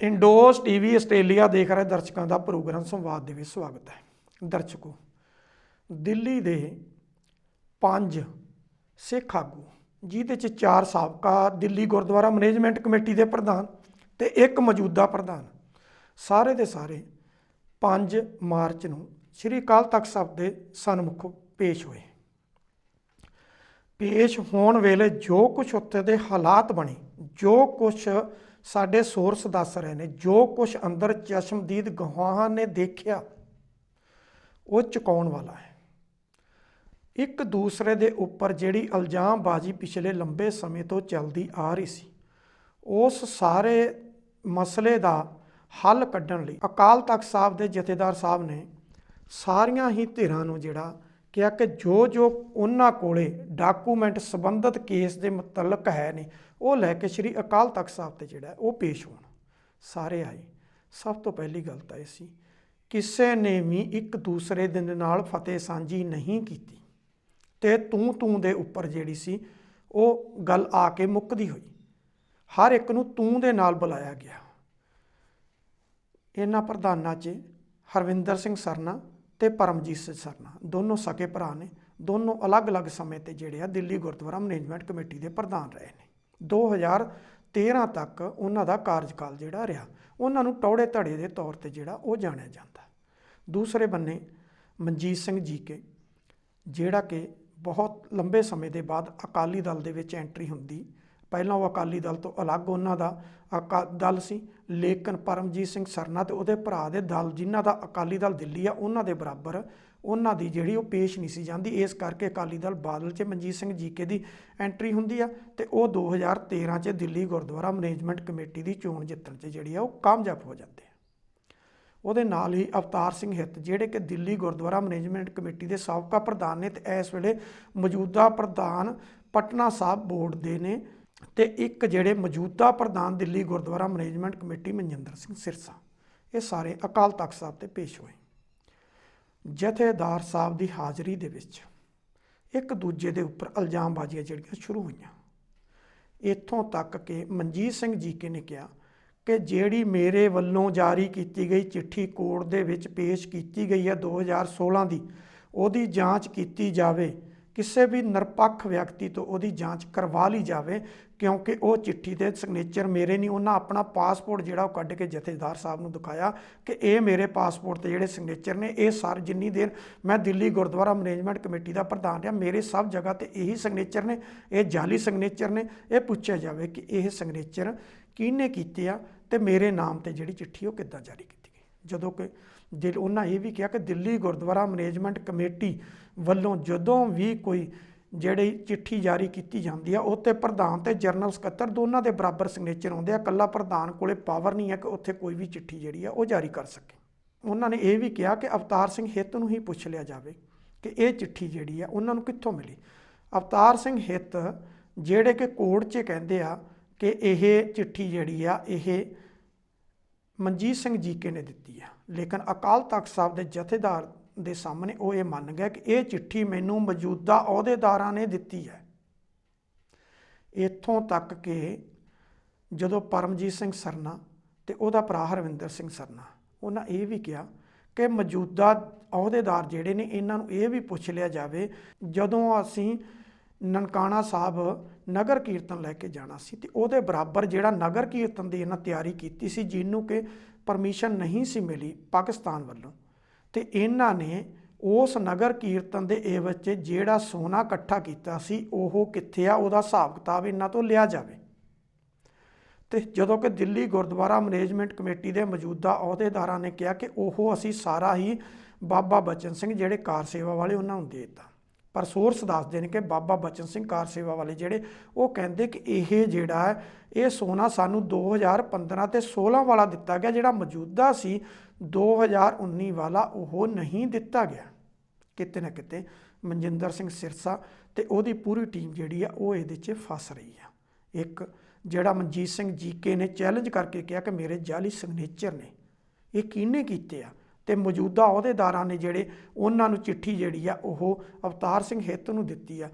ਇੰਡੋਸ TV Australia ਦੇਖ ਰਹੇ ਦਰਸ਼ਕਾਂ ਦਾ ਪ੍ਰੋਗਰਾਮ ਸੰਵਾਦ ਦੇ ਵਿੱਚ ਸਵਾਗਤ ਹੈ। ਦਰਸ਼ਕੋ, ਦਿੱਲੀ ਦੇ 5 ਸਿੱਖ ਆਗੂ ਜਿਹਦੇ 'ਚ 4 ਸਾਬਕਾ ਦਿੱਲੀ ਗੁਰਦੁਆਰਾ ਮੈਨੇਜਮੈਂਟ ਕਮੇਟੀ ਦੇ ਪ੍ਰਧਾਨ ਤੇ 1 ਮੌਜੂਦਾ ਪ੍ਰਧਾਨ, ਸਾਰੇ ਦੇ ਸਾਰੇ 5 ਮਾਰਚ ਨੂੰ ਸ਼੍ਰੀ ਅਕਾਲ ਤਖਤ ਸਾਹਿਬ ਦੇ ਸਨਮੁਖ ਪੇਸ਼ ਹੋਏ। ਪੇਸ਼ ਹੋਣ ਵੇਲੇ ਜੋ ਕੁਛ ਉੱਥੇ ਦੇ ਹਾਲਾਤ ਬਣੇ, ਜੋ ਕੁਛ ਸਾਡੇ ਸੋਰਸ ਦੱਸ ਰਹੇ ਨੇ, ਜੋ ਕੁਛ ਅੰਦਰ ਚਸ਼ਮਦੀਦ ਗਵਾਹਾਂ ਨੇ ਦੇਖਿਆ, ਉਹ ਚੁਕਾਉਣ ਵਾਲਾ ਹੈ। ਇੱਕ ਦੂਸਰੇ ਦੇ ਉੱਪਰ ਜਿਹੜੀ ਇਲਜ਼ਾਮਬਾਜ਼ੀ ਪਿਛਲੇ ਲੰਬੇ ਸਮੇਂ ਤੋਂ ਚੱਲਦੀ ਆ ਰਹੀ ਸੀ, ਉਸ ਸਾਰੇ ਮਸਲੇ ਦਾ ਹੱਲ ਕੱਢਣ ਲਈ ਅਕਾਲ ਤਖਤ ਸਾਹਿਬ ਦੇ ਜਥੇਦਾਰ ਸਾਹਿਬ ਨੇ ਸਾਰੀਆਂ ਹੀ ਧਿਰਾਂ ਨੂੰ ਜਿਹੜਾ ਕਿਹਾ ਕਿ ਜੋ ਉਹਨਾਂ ਕੋਲੇ ਡਾਕੂਮੈਂਟ ਸੰਬੰਧਿਤ ਕੇਸ ਦੇ ਮੁਤਲਕ ਹੈ ਨੇ, ਉਹ ਲੈ ਕੇ ਸ਼੍ਰੀ ਅਕਾਲ ਤਖਤ ਸਾਹਿਬ ਤੇ ਜਿਹੜਾ ਉਹ ਪੇਸ਼ ਹੋਣ। ਸਾਰੇ ਆਏ। ਸਭ ਤੋਂ ਪਹਿਲੀ ਗੱਲ ਤਾਂ ਇਹ ਸੀ, ਕਿਸੇ ਨੇ ਵੀ ਇੱਕ ਦੂਸਰੇ ਦੇ ਨਾਲ ਫਤਿਹ ਸਾਂਝੀ ਨਹੀਂ ਕੀਤੀ ਤੇ ਤੂੰ ਦੇ ਉੱਪਰ ਜਿਹੜੀ ਸੀ ਉਹ ਗੱਲ ਆ ਕੇ ਮੁੱਕਦੀ ਹੋਈ। ਹਰ ਇੱਕ ਨੂੰ ਤੂੰ ਦੇ ਨਾਲ ਬੁਲਾਇਆ ਗਿਆ। ਇਹਨਾਂ ਪ੍ਰਧਾਨਾਂ 'ਚ ਹਰਵਿੰਦਰ ਸਿੰਘ ਸਰਨਾ ਤੇ ਪਰਮਜੀਤ ਸਿੰਘ ਸਰਨਾ ਦੋਨੋਂ ਸਕੇ ਭਰਾ ਨੇ। ਦੋਨੋਂ ਅਲੱਗ-ਅਲੱਗ ਸਮੇਂ ਤੇ ਜਿਹੜੇ ਆ ਦਿੱਲੀ ਗੁਰਦੁਆਰਾ ਮੈਨੇਜਮੈਂਟ ਕਮੇਟੀ ਦੇ ਪ੍ਰਧਾਨ ਰਹੇ ਨੇ। 2013 ਤੱਕ ਉਹਨਾਂ ਦਾ ਕਾਰਜਕਾਲ ਜਿਹੜਾ ਰਿਹਾ, ਉਹਨਾਂ ਨੂੰ ਟੌੜੇ ਧੜੇ ਦੇ ਤੌਰ ਤੇ ਜਿਹੜਾ ਉਹ ਜਾਣਿਆ ਜਾਂਦਾ। ਦੂਸਰੇ ਬੰਨੇ ਮਨਜੀਤ ਸਿੰਘ ਜੀਕੇ, ਜਿਹੜਾ ਕਿ ਬਹੁਤ ਲੰਬੇ ਸਮੇਂ ਦੇ ਬਾਅਦ ਅਕਾਲੀ ਦਲ ਦੇ ਵਿੱਚ ਐਂਟਰੀ ਹੁੰਦੀ। ਪਹਿਲਾਂ ਉਹ ਅਕਾਲੀ ਦਲ ਤੋਂ ਅਲੱਗ ਉਹਨਾਂ ਦਾ ਦਲ ਸੀ, ਲੇਕਿਨ ਪਰਮਜੀਤ ਸਿੰਘ ਸਰਨਾ ਤੇ ਉਹਦੇ ਭਰਾ ਦੇ ਦਲ, ਜਿਨ੍ਹਾਂ ਦਾ ਅਕਾਲੀ ਦਲ ਦਿੱਲੀ ਆ, ਉਹਨਾਂ ਦੇ ਬਰਾਬਰ ਉਹਨਾਂ ਦੀ ਜਿਹੜੀ ਉਹ ਪੇਸ਼ ਨਹੀਂ ਸੀ ਜਾਂਦੀ। ਇਸ ਕਰਕੇ ਅਕਾਲੀ ਦਲ ਬਾਦਲ 'ਚ ਮਨਜੀਤ ਸਿੰਘ ਜੀਕੇ ਦੀ ਐਂਟਰੀ ਹੁੰਦੀ ਆ ਤੇ ਉਹ 2013 'ਚ ਦਿੱਲੀ ਗੁਰਦੁਆਰਾ ਮੈਨੇਜਮੈਂਟ ਕਮੇਟੀ ਦੀ ਚੋਣ ਜਿੱਤਣ 'ਚ ਜਿਹੜੀ ਆ ਉਹ ਕਾਮਯਾਬ ਹੋ ਜਾਂਦੇ ਆ। ਉਹਦੇ ਨਾਲ ਹੀ ਅਵਤਾਰ ਸਿੰਘ ਹਿੱਤ, ਜਿਹੜੇ ਕਿ ਦਿੱਲੀ ਗੁਰਦੁਆਰਾ ਮੈਨੇਜਮੈਂਟ ਕਮੇਟੀ ਦੇ ਸਾਬਕਾ ਪ੍ਰਧਾਨ ਨੇ ਤੇ ਇਸ ਵੇਲੇ ਮੌਜੂਦਾ ਪ੍ਰਧਾਨ ਪਟਨਾ ਸਾਹਿਬ ਬੋਰਡ ਦੇ ਨੇ, ਤੇ ਇੱਕ ਜਿਹੜੇ ਮੌਜੂਦਾ ਪ੍ਰਧਾਨ ਦਿੱਲੀ ਗੁਰਦੁਆਰਾ ਮੈਨੇਜਮੈਂਟ ਕਮੇਟੀ ਮਨਜਿੰਦਰ ਸਿੰਘ ਸਿਰਸਾ, ਇਹ ਸਾਰੇ ਅਕਾਲ ਤਖਤ ਸਾਹਿਬ ਤੇ ਪੇਸ਼ ਹੋਏ। ਜਥੇਦਾਰ ਸਾਹਿਬ ਦੀ ਹਾਜ਼ਰੀ ਦੇ ਵਿੱਚ ਇੱਕ ਦੂਜੇ ਦੇ ਉੱਪਰ ਇਲਜ਼ਾਮਬਾਜ਼ੀਆਂ ਜਿਹੜੀਆਂ ਸ਼ੁਰੂ ਹੋਈਆਂ। ਇੱਥੋਂ ਤੱਕ ਕਿ ਮਨਜੀਤ ਸਿੰਘ ਜੀਕੇ ਨੇ ਕਿਹਾ ਕਿ ਜਿਹੜੀ ਮੇਰੇ ਵੱਲੋਂ ਜਾਰੀ ਕੀਤੀ ਗਈ ਚਿੱਠੀ ਕੋਰਟ ਦੇ ਵਿੱਚ ਪੇਸ਼ ਕੀਤੀ ਗਈ ਹੈ 2016 ਦੀ, ਉਹਦੀ ਜਾਂਚ ਕੀਤੀ ਜਾਵੇ, ਕਿਸੇ ਵੀ ਨਿਰਪੱਖ ਵਿਅਕਤੀ ਤੋਂ ਉਹਦੀ ਜਾਂਚ ਕਰਵਾ ਲਈ ਜਾਵੇ, ਕਿਉਂਕਿ ਉਹ ਚਿੱਠੀ ਦੇ ਸਿਗਨੇਚਰ ਮੇਰੇ ਨਹੀਂ। ਉਹਨਾਂ ਆਪਣਾ ਪਾਸਪੋਰਟ ਜਿਹੜਾ ਉਹ ਕੱਢ ਕੇ ਜਥੇਦਾਰ ਸਾਹਿਬ ਨੂੰ ਦਿਖਾਇਆ ਕਿ ਇਹ ਮੇਰੇ ਪਾਸਪੋਰਟ 'ਤੇ ਜਿਹੜੇ ਸਿਗਨੇਚਰ ਨੇ, ਇਹ ਸਾਰੇ ਜਿੰਨੀ ਦੇਰ ਮੈਂ ਦਿੱਲੀ ਗੁਰਦੁਆਰਾ ਮੈਨੇਜਮੈਂਟ ਕਮੇਟੀ ਦਾ ਪ੍ਰਧਾਨ ਰਿਹਾ, ਮੇਰੇ ਸਭ ਜਗ੍ਹਾ 'ਤੇ ਇਹੀ ਸਿਗਨੇਚਰ ਨੇ, ਇਹ ਜਾਲੀ ਸਿਗਨੇਚਰ ਨੇ। ਇਹ ਪੁੱਛਿਆ ਜਾਵੇ ਕਿ ਇਹ ਸਿਗਨੇਚਰ ਕਿਹਨੇ ਕੀਤੇ ਆ ਤੇ ਮੇਰੇ ਨਾਮ 'ਤੇ ਜਿਹੜੀ ਚਿੱਠੀ ਉਹ ਕਿੱਦਾਂ ਜਾਰੀ ਕੀਤੀ ਗਈ। ਜਦੋਂ ਕਿ ਉਹਨਾਂ ਇਹ ਵੀ ਕਿਹਾ ਕਿ ਦਿੱਲੀ ਗੁਰਦੁਆਰਾ ਮੈਨੇਜਮੈਂਟ ਕਮੇਟੀ ਵੱਲੋਂ ਜਦੋਂ ਵੀ ਕੋਈ ਜਿਹੜੀ ਚਿੱਠੀ ਜਾਰੀ ਕੀਤੀ ਜਾਂਦੀ ਆ, ਉਹ 'ਤੇ ਪ੍ਰਧਾਨ ਤੇ ਜਨਰਲ ਸਕੱਤਰ ਦੋਨਾਂ ਦੇ ਬਰਾਬਰ ਸਿਗਨੇਚਰ ਆਉਂਦੇ ਆ। ਇਕੱਲਾ ਪ੍ਰਧਾਨ ਕੋਲੇ ਪਾਵਰ ਨਹੀਂ ਹੈ ਕਿ ਉੱਥੇ ਕੋਈ ਵੀ ਚਿੱਠੀ ਜਿਹੜੀ ਆ ਉਹ ਜਾਰੀ ਕਰ ਸਕੇ। ਉਹਨਾਂ ਨੇ ਇਹ ਵੀ ਕਿਹਾ ਕਿ ਅਵਤਾਰ ਸਿੰਘ ਹਿੱਤ ਨੂੰ ਹੀ ਪੁੱਛ ਲਿਆ ਜਾਵੇ ਕਿ ਇਹ ਚਿੱਠੀ ਜਿਹੜੀ ਆ ਉਹਨਾਂ ਨੂੰ ਕਿੱਥੋਂ ਮਿਲੀ। ਅਵਤਾਰ ਸਿੰਘ ਹਿੱਤ ਜਿਹੜੇ ਕਿ ਕੋਰਟ 'ਚ ਕਹਿੰਦੇ ਆ ਕਿ ਇਹ ਚਿੱਠੀ ਜਿਹੜੀ ਆ ਇਹ ਮਨਜੀਤ ਸਿੰਘ ਜੀਕੇ ਨੇ ਦਿੱਤੀ ਆ, ਲੇਕਿਨ ਅਕਾਲ ਤਖਤ ਸਾਹਿਬ ਦੇ ਜਥੇਦਾਰ ਦੇ ਸਾਹਮਣੇ ਉਹ ਇਹ ਮੰਨ ਗਿਆ ਕਿ ਇਹ ਚਿੱਠੀ ਮੈਨੂੰ ਮੌਜੂਦਾ ਅਹੁਦੇਦਾਰਾਂ ਨੇ ਦਿੱਤੀ ਹੈ। ਇੱਥੋਂ ਤੱਕ ਕਿ ਜਦੋਂ ਪਰਮਜੀਤ ਸਿੰਘ ਸਰਨਾ ਤੇ ਉਹਦਾ ਭਰਾ ਹਰਵਿੰਦਰ ਸਿੰਘ ਸਰਨਾ, ਉਹਨਾਂ ਇਹ ਵੀ ਕਿਹਾ ਕਿ ਮੌਜੂਦਾ ਅਹੁਦੇਦਾਰ ਜਿਹੜੇ ਨੇ, ਇਹਨਾਂ ਨੂੰ ਇਹ ਵੀ ਪੁੱਛ ਲਿਆ ਜਾਵੇ, ਜਦੋਂ ਅਸੀਂ ਨਨਕਾਣਾ ਸਾਹਿਬ ਨਗਰ ਕੀਰਤਨ ਲੈ ਕੇ ਜਾਣਾ ਸੀ ਤੇ ਉਹਦੇ ਬਰਾਬਰ ਜਿਹੜਾ ਨਗਰ ਕੀਰਤਨ ਦੀ ਇਹਨਾਂ ਤਿਆਰੀ ਕੀਤੀ ਸੀ, ਜਿਹਨੂੰ ਕਿ ਪਰਮਿਸ਼ਨ ਨਹੀਂ ਸੀ ਮਿਲੀ ਪਾਕਿਸਤਾਨ ਵੱਲੋਂ, ਤੇ ਇਹਨਾਂ ਨੇ ਉਸ ਨਗਰ ਕੀਰਤਨ ਦੇ ਏਵਜ 'ਚ ਜਿਹੜਾ ਸੋਨਾ ਇਕੱਠਾ ਕੀਤਾ ਸੀ ਉਹ ਕਿੱਥੇ ਆ, ਉਹਦਾ ਹਿਸਾਬ ਕਿਤਾਬ ਇਹਨਾਂ ਤੋਂ ਲਿਆ ਜਾਵੇ। ਤੇ ਜਦੋਂ ਕਿ ਦਿੱਲੀ ਗੁਰਦੁਆਰਾ ਮੈਨੇਜਮੈਂਟ ਕਮੇਟੀ ਦੇ ਮੌਜੂਦਾ ਅਹੁਦੇਦਾਰਾਂ ਨੇ ਕਿਹਾ ਕਿ ਉਹ ਅਸੀਂ ਸਾਰਾ ਹੀ ਬਾਬਾ ਬਚਨ ਸਿੰਘ ਜਿਹੜੇ ਕਾਰ ਸੇਵਾ ਵਾਲੇ ਉਹਨਾਂ ਨੂੰ ਦੇ ਦਿੱਤਾ, ਪਰ ਸੋਰਸ ਦੱਸਦੇ ਨੇ ਕਿ ਬਾਬਾ ਬਚਨ ਸਿੰਘ ਕਾਰ ਸੇਵਾ ਵਾਲੇ ਜਿਹੜੇ ਉਹ ਕਹਿੰਦੇ ਕਿ ਇਹ ਜਿਹੜਾ ਹੈ ਇਹ ਸੋਨਾ ਸਾਨੂੰ 2015 ਤੇ 16 ਵਾਲਾ ਦਿੱਤਾ ਗਿਆ, ਜਿਹੜਾ ਮੌਜੂਦਾ ਸੀ 2019 ਵਾਲਾ ਉਹ ਨਹੀਂ ਦਿੱਤਾ ਗਿਆ। ਕਿਤੇ ਨਾ ਕਿਤੇ ਮਨਜਿੰਦਰ ਸਿੰਘ ਸਿਰਸਾ ਤੇ ਉਹਦੀ ਪੂਰੀ ਟੀਮ ਜਿਹੜੀ ਆ ਉਹ ਇਹਦੇ 'ਚ ਫਸ ਰਹੀ ਆ। ਇੱਕ ਜਿਹੜਾ ਮਨਜੀਤ ਸਿੰਘ ਜੀਕੇ ਨੇ ਚੈਲੰਜ ਕਰਕੇ ਕਿਹਾ ਕਿ ਮੇਰੇ ਜਾਲੀ ਸਿਗਨੇਚਰ ਨੇ, ਇਹ ਕਿਹਨੇ ਕੀਤੇ ਆ, ਤੇ ਮੌਜੂਦਾ ਅਹੁਦੇਦਾਰਾਂ ਨੇ ਜਿਹੜੇ ਉਹਨਾਂ ਨੂੰ ਚਿੱਠੀ ਜਿਹੜੀ ਆ ਉਹ ਅਵਤਾਰ ਸਿੰਘ ਹਿੱਤ ਨੂੰ ਦਿੱਤੀ ਆ,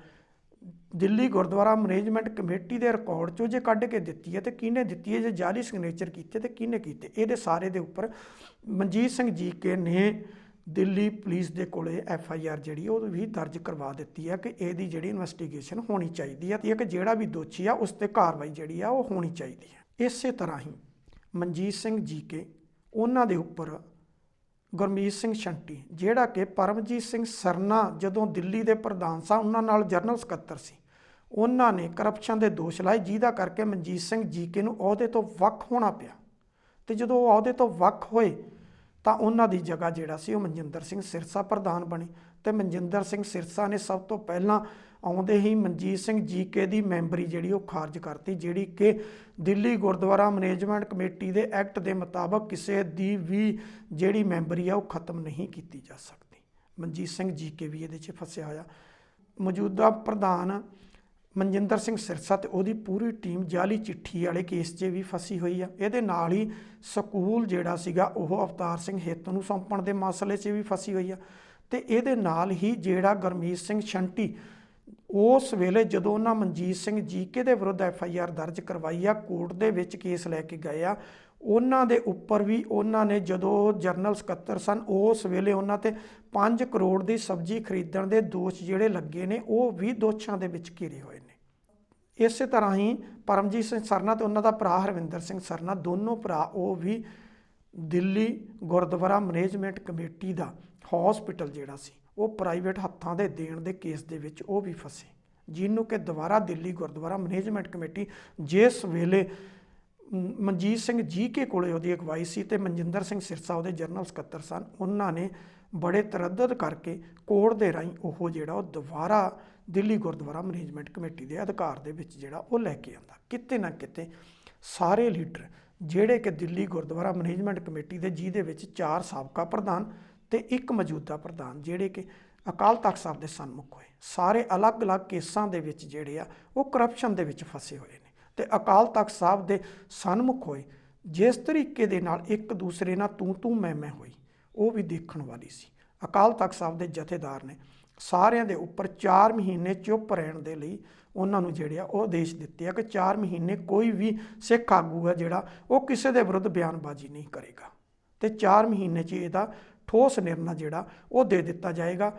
ਦਿੱਲੀ ਗੁਰਦੁਆਰਾ ਮੈਨੇਜਮੈਂਟ ਕਮੇਟੀ ਦੇ ਰਿਕਾਰਡ 'ਚੋਂ ਜੇ ਕੱਢ ਕੇ ਦਿੱਤੀ ਹੈ ਤੇ ਕਿਹਨੇ ਦਿੱਤੀ ਹੈ, ਜੇ ਜਾਲੀ ਸਿਗਨੇਚਰ ਕੀਤੇ ਤੇ ਕਿਹਨੇ ਕੀਤੇ। ਇਹਦੇ ਸਾਰੇ ਦੇ ਉੱਪਰ ਮਨਜੀਤ ਸਿੰਘ ਜੀਕੇ ਨੇ ਦਿੱਲੀ ਪੁਲਿਸ ਦੇ ਕੋਲੇ FIR ਜਿਹੜੀ ਉਹ ਵੀ ਦਰਜ ਕਰਵਾ ਦਿੱਤੀ ਹੈ ਕਿ ਇਹਦੀ ਜਿਹੜੀ ਇਨਵੈਸਟੀਗੇਸ਼ਨ ਹੋਣੀ ਚਾਹੀਦੀ ਹੈ ਕਿ ਜਿਹੜਾ ਵੀ ਦੋਸ਼ੀ ਆ ਉਸ ਤੇ ਕਾਰਵਾਈ ਜਿਹੜੀ ਆ ਉਹ ਹੋਣੀ ਚਾਹੀਦੀ ਹੈ। ਇਸੇ ਤਰ੍ਹਾਂ ਹੀ ਮਨਜੀਤ ਸਿੰਘ ਜੀਕੇ ਉਹਨਾਂ ਦੇ ਉੱਪਰ ਗੁਰਮੀਤ ਸਿੰਘ ਸ਼ੰਟੀ, ਜਿਹੜਾ ਕਿ ਪਰਮਜੀਤ ਸਿੰਘ ਸਰਨਾ ਜਦੋਂ ਦਿੱਲੀ ਦੇ ਪ੍ਰਧਾਨ ਸਨ ਉਹਨਾਂ ਨਾਲ ਜਨਰਲ ਸਕੱਤਰ ਸੀ, ਉਹਨਾਂ ਨੇ ਕਰਪਸ਼ਨ ਦੇ ਦੋਸ਼ ਲਾਏ, ਜਿਹਦਾ ਕਰਕੇ ਮਨਜੀਤ ਸਿੰਘ ਜੀਕੇ ਨੂੰ ਅਹੁਦੇ ਤੋਂ ਵੱਖ ਹੋਣਾ ਪਿਆ। ਤੇ ਜਦੋਂ ਉਹ ਅਹੁਦੇ ਤੋਂ ਵੱਖ ਹੋਏ ਤਾਂ ਉਹਨਾਂ ਦੀ ਜਗ੍ਹਾ ਜਿਹੜਾ ਸੀ ਉਹ ਮਨਜਿੰਦਰ ਸਿੰਘ ਸਿਰਸਾ ਪ੍ਰਧਾਨ ਬਣੇ। ਤੇ ਮਨਜਿੰਦਰ ਸਿੰਘ ਸਿਰਸਾ ਨੇ ਸਭ ਤੋਂ ਪਹਿਲਾਂ ਆਉਂਦੇ ਹੀ ਮਨਜੀਤ ਸਿੰਘ ਜੀਕੇ ਦੀ ਮੈਂਬਰੀ ਜਿਹੜੀ ਉਹ ਖਾਰਜ ਕਰਤੀ, ਜਿਹੜੀ ਕਿ ਦਿੱਲੀ ਗੁਰਦੁਆਰਾ ਮੈਨੇਜਮੈਂਟ ਕਮੇਟੀ ਦੇ ਐਕਟ ਦੇ ਮੁਤਾਬਕ ਕਿਸੇ ਦੀ ਵੀ ਜਿਹੜੀ ਮੈਂਬਰੀ ਆ ਉਹ ਖਤਮ ਨਹੀਂ ਕੀਤੀ ਜਾ ਸਕਦੀ। ਮਨਜੀਤ ਸਿੰਘ ਜੀਕੇ ਵੀ ਇਹਦੇ 'ਚ ਫਸਿਆ ਹੋਇਆ। ਮੌਜੂਦਾ ਪ੍ਰਧਾਨ ਮਨਜਿੰਦਰ ਸਿੰਘ ਸਿਰਸਾ ਤੇ ਉਹਦੀ ਪੂਰੀ ਟੀਮ ਜਾਲੀ ਚਿੱਠੀ ਵਾਲੇ ਕੇਸ 'ਚ ਵੀ ਫਸੀ ਹੋਈ ਆ। ਇਹਦੇ ਨਾਲ ਹੀ ਸਕੂਲ ਜਿਹੜਾ ਸੀਗਾ ਉਹ ਅਵਤਾਰ ਸਿੰਘ ਹਿੱਤ ਨੂੰ ਸੌਂਪਣ ਦੇ ਮਸਲੇ 'ਚ ਵੀ ਫਸੀ ਹੋਈ ਆ। ਤੇ ਇਹਦੇ ਨਾਲ ਹੀ ਜਿਹੜਾ ਗੁਰਮੀਤ ਸਿੰਘ ਸ਼ੰਟੀ, ਉਸ ਵੇਲੇ ਜਦੋਂ ਉਹਨਾਂ ਮਨਜੀਤ ਸਿੰਘ ਜੀਕੇ ਦੇ ਵਿਰੁੱਧ FIR ਦਰਜ ਕਰਵਾਈ ਆ, ਕੋਰਟ ਦੇ ਵਿੱਚ ਕੇਸ ਲੈ ਕੇ ਗਏ ਆ, ਉਹਨਾਂ ਦੇ ਉੱਪਰ ਵੀ ਉਹਨਾਂ ਨੇ ਜਦੋਂ ਜਨਰਲ ਸਕੱਤਰ ਸਨ ਉਸ ਵੇਲੇ ਉਹਨਾਂ ਤੇ 5 ਕਰੋੜ ਦੀ ਸਬਜ਼ੀ ਖਰੀਦਣ ਦੇ ਦੋਸ਼ ਜਿਹੜੇ ਲੱਗੇ ਨੇ ਉਹ ਵੀ ਦੋਸ਼ਾਂ ਦੇ ਵਿੱਚ ਘਿਰੇ ਹੋਏ ਨੇ। ਇਸੇ ਤਰ੍ਹਾਂ ਹੀ ਪਰਮਜੀਤ ਸਿੰਘ ਸਰਨਾ ਤੇ ਉਹਨਾਂ ਦਾ ਭਰਾ ਹਰਵਿੰਦਰ ਸਿੰਘ ਸਰਨਾ, ਦੋਨੋਂ ਭਰਾ ਉਹ ਵੀ ਦਿੱਲੀ ਗੁਰਦੁਆਰਾ ਮੈਨੇਜਮੈਂਟ ਕਮੇਟੀ ਦਾ ਹੌਸਪੀਟਲ ਜਿਹੜਾ ਸੀ ਉਹ ਪ੍ਰਾਈਵੇਟ ਹੱਥਾਂ ਦੇ ਦੇਣ ਦੇ ਕੇਸ ਦੇ ਵਿੱਚ ਉਹ ਵੀ ਫਸੇ, ਜਿਹਨੂੰ ਕਿ ਦੁਬਾਰਾ ਦਿੱਲੀ ਗੁਰਦੁਆਰਾ ਮੈਨੇਜਮੈਂਟ ਕਮੇਟੀ ਜਿਸ ਵੇਲੇ ਮਨਜੀਤ ਸਿੰਘ ਜੀਕੇ ਕੋਲੇ ਉਹਦੀ ਅਗਵਾਈ ਸੀ ਤੇ ਮਨਜਿੰਦਰ ਸਿੰਘ ਸਿਰਸਾ ਉਹਦੇ ਜਨਰਲ ਸਕੱਤਰ ਸਨ, ਉਹਨਾਂ ਨੇ ਬੜੇ ਤਰੱਦਦ ਕਰਕੇ ਕੋਰਟ ਦੇ ਰਾਹੀਂ ਉਹ ਜਿਹੜਾ ਉਹ ਦੁਬਾਰਾ ਦਿੱਲੀ ਗੁਰਦੁਆਰਾ ਮੈਨੇਜਮੈਂਟ ਕਮੇਟੀ ਦੇ ਅਧਿਕਾਰ ਦੇ ਵਿੱਚ ਜਿਹੜਾ ਉਹ ਲੈ ਕੇ ਆਂਦਾ। ਕਿਤੇ ਨਾ ਕਿਤੇ ਸਾਰੇ ਲੀਡਰ ਜਿਹੜੇ ਕਿ ਦਿੱਲੀ ਗੁਰਦੁਆਰਾ ਮੈਨੇਜਮੈਂਟ ਕਮੇਟੀ ਦੇ, ਜਿਹਦੇ ਵਿੱਚ 4 ਸਾਬਕਾ ਪ੍ਰਧਾਨ ਤੇ 1 ਮੌਜੂਦਾ ਪ੍ਰਧਾਨ ਜਿਹੜੇ ਕਿ ਅਕਾਲ ਤਖਤ ਸਾਹਿਬ ਦੇ ਸਨਮੁਖ ਹੋਏ, ਸਾਰੇ ਅਲੱਗ-ਅਲੱਗ ਕੇਸਾਂ ਦੇ ਵਿੱਚ ਜਿਹੜੇ ਆ ਉਹ ਕਰਪਸ਼ਨ ਦੇ ਵਿੱਚ ਫਸੇ ਹੋਏ ਨੇ। ਤੇ ਅਕਾਲ ਤਖਤ ਸਾਹਿਬ ਦੇ ਸਨਮੁਖ ਹੋਏ ਜਿਸ ਤਰੀਕੇ ਦੇ ਨਾਲ ਇੱਕ ਦੂਸਰੇ ਨਾਲ ਤੂੰ ਮੈਂ ਹੋਈ, ਉਹ ਵੀ ਦੇਖਣ ਵਾਲੀ ਸੀ। ਅਕਾਲ ਤਖਤ ਸਾਹਿਬ ਦੇ ਜਥੇਦਾਰ ਨੇ ਸਾਰਿਆਂ ਦੇ ਉੱਪਰ 4 ਮਹੀਨੇ ਚੁੱਪ ਰਹਿਣ ਦੇ ਲਈ ਉਹਨਾਂ ਨੂੰ ਜਿਹੜੇ ਆ ਉਹ ਆਦੇਸ਼ ਦਿੱਤੇ ਆ ਕਿ 4 ਮਹੀਨੇ ਕੋਈ ਵੀ ਸਿੱਖ ਆਗੂ ਆ ਜਿਹੜਾ ਉਹ ਕਿਸੇ ਦੇ ਵਿਰੁੱਧ ਬਿਆਨਬਾਜ਼ੀ ਨਹੀਂ ਕਰੇਗਾ ਤੇ 4 ਮਹੀਨੇ 'ਚ ਇਹਦਾ ਠੋਸ ਨਿਰਣਾ ਜਿਹੜਾ ਉਹ ਦੇ ਦਿੱਤਾ ਜਾਏਗਾ।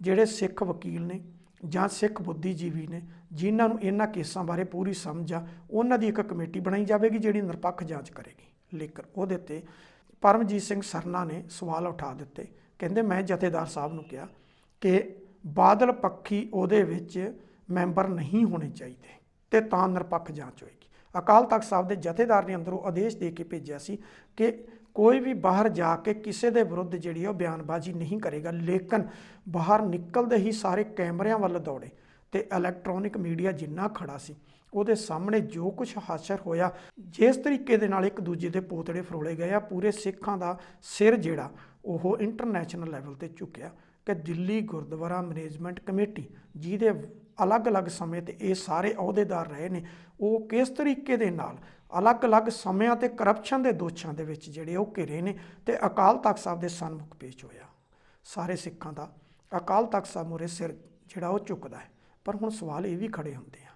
ਜਿਹੜੇ ਸਿੱਖ ਵਕੀਲ ਨੇ ਜਾਂ ਸਿੱਖ ਬੁੱਧੀਜੀਵੀ ਨੇ ਜਿਨ੍ਹਾਂ ਨੂੰ ਇਹਨਾਂ ਕੇਸਾਂ ਬਾਰੇ ਪੂਰੀ ਸਮਝ ਆ, ਉਹਨਾਂ ਦੀ ਇੱਕ ਕਮੇਟੀ ਬਣਾਈ ਜਾਵੇਗੀ ਜਿਹੜੀ ਨਿਰਪੱਖ ਜਾਂਚ ਕਰੇਗੀ। ਲੇਕਿਨ ਉਹਦੇ 'ਤੇ ਪਰਮਜੀਤ ਸਿੰਘ ਸਰਨਾ ਨੇ ਸਵਾਲ ਉਠਾ ਦਿੱਤੇ। ਕਹਿੰਦੇ ਮੈਂ ਜਥੇਦਾਰ ਸਾਹਿਬ ਨੂੰ ਕਿਹਾ ਕਿ ਬਾਦਲ ਪੱਖੀ ਉਹਦੇ ਵਿੱਚ ਮੈਂਬਰ ਨਹੀਂ ਹੋਣੇ ਚਾਹੀਦੇ ਤੇ ਤਾਂ ਨਿਰਪੱਖ ਜਾਂਚ ਹੋਏਗੀ। ਅਕਾਲ ਤਖਤ ਸਾਹਿਬ ਦੇ ਜਥੇਦਾਰ ਨੇ ਅੰਦਰੋਂ ਆਦੇਸ਼ ਦੇ ਕੇ ਭੇਜਿਆ ਸੀ ਕਿ ਕੋਈ ਵੀ ਬਾਹਰ ਜਾ ਕੇ ਕਿਸੇ ਦੇ ਵਿਰੁੱਧ ਜਿਹੜੀ ਉਹ ਬਿਆਨਬਾਜ਼ੀ ਨਹੀਂ ਕਰੇਗਾ। ਲੇਕਿਨ ਬਾਹਰ ਨਿਕਲਦੇ ਹੀ ਸਾਰੇ ਕੈਮਰਿਆਂ ਵੱਲ ਦੌੜੇ ਤੇ ਇਲੈਕਟ੍ਰੋਨਿਕ ਮੀਡੀਆ ਜਿੰਨਾ ਖੜਾ ਸੀ ਉਹਦੇ ਸਾਹਮਣੇ ਜੋ ਕੁਝ ਹਾਸ਼ਰ ਹੋਇਆ, ਜਿਸ ਤਰੀਕੇ ਦੇ ਨਾਲ ਇੱਕ ਦੂਜੇ ਦੇ ਪੋਤੜੇ ਫਰੋਲੇ ਗਏ ਆ, ਪੂਰੇ ਸਿੱਖਾਂ ਦਾ ਸਿਰ ਜਿਹੜਾ ਉਹ ਇੰਟਰਨੈਸ਼ਨਲ ਲੈਵਲ ਤੇ ਝੁਕਿਆ ਕਿ ਦਿੱਲੀ ਗੁਰਦੁਆਰਾ ਮੈਨੇਜਮੈਂਟ ਕਮੇਟੀ ਜਿਹਦੇ ਅਲੱਗ-ਅਲੱਗ ਸਮੇਂ ਤੇ ਇਹ ਸਾਰੇ ਅਹੁਦੇਦਾਰ ਰਹੇ ਨੇ, ਉਹ ਕਿਸ ਤਰੀਕੇ ਦੇ ਨਾਲ ਅਲੱਗ-ਅਲੱਗ ਸਮਿਆਂ ਤੇ ਕਰਪਸ਼ਨ ਦੇ ਦੋਸ਼ਾਂ ਦੇ ਵਿੱਚ ਜਿਹੜੇ ਉਹ ਘਿਰੇ ਨੇ ਤੇ ਅਕਾਲ ਤਖਤ ਸਾਹਿਬ ਦੇ ਸਨਮੁਖ ਪੇਸ਼ ਹੋਇਆ। ਸਾਰੇ ਸਿੱਖਾਂ ਦਾ ਅਕਾਲ ਤਖਤ ਸਾਹਿਬ ਮੂਹਰੇ ਸਿਰ ਜਿਹੜਾ ਉਹ ਝੁਕਦਾ ਹੈ। ਪਰ ਹੁਣ ਸਵਾਲ ਇਹ ਵੀ ਖੜੇ ਹੁੰਦੇ ਆ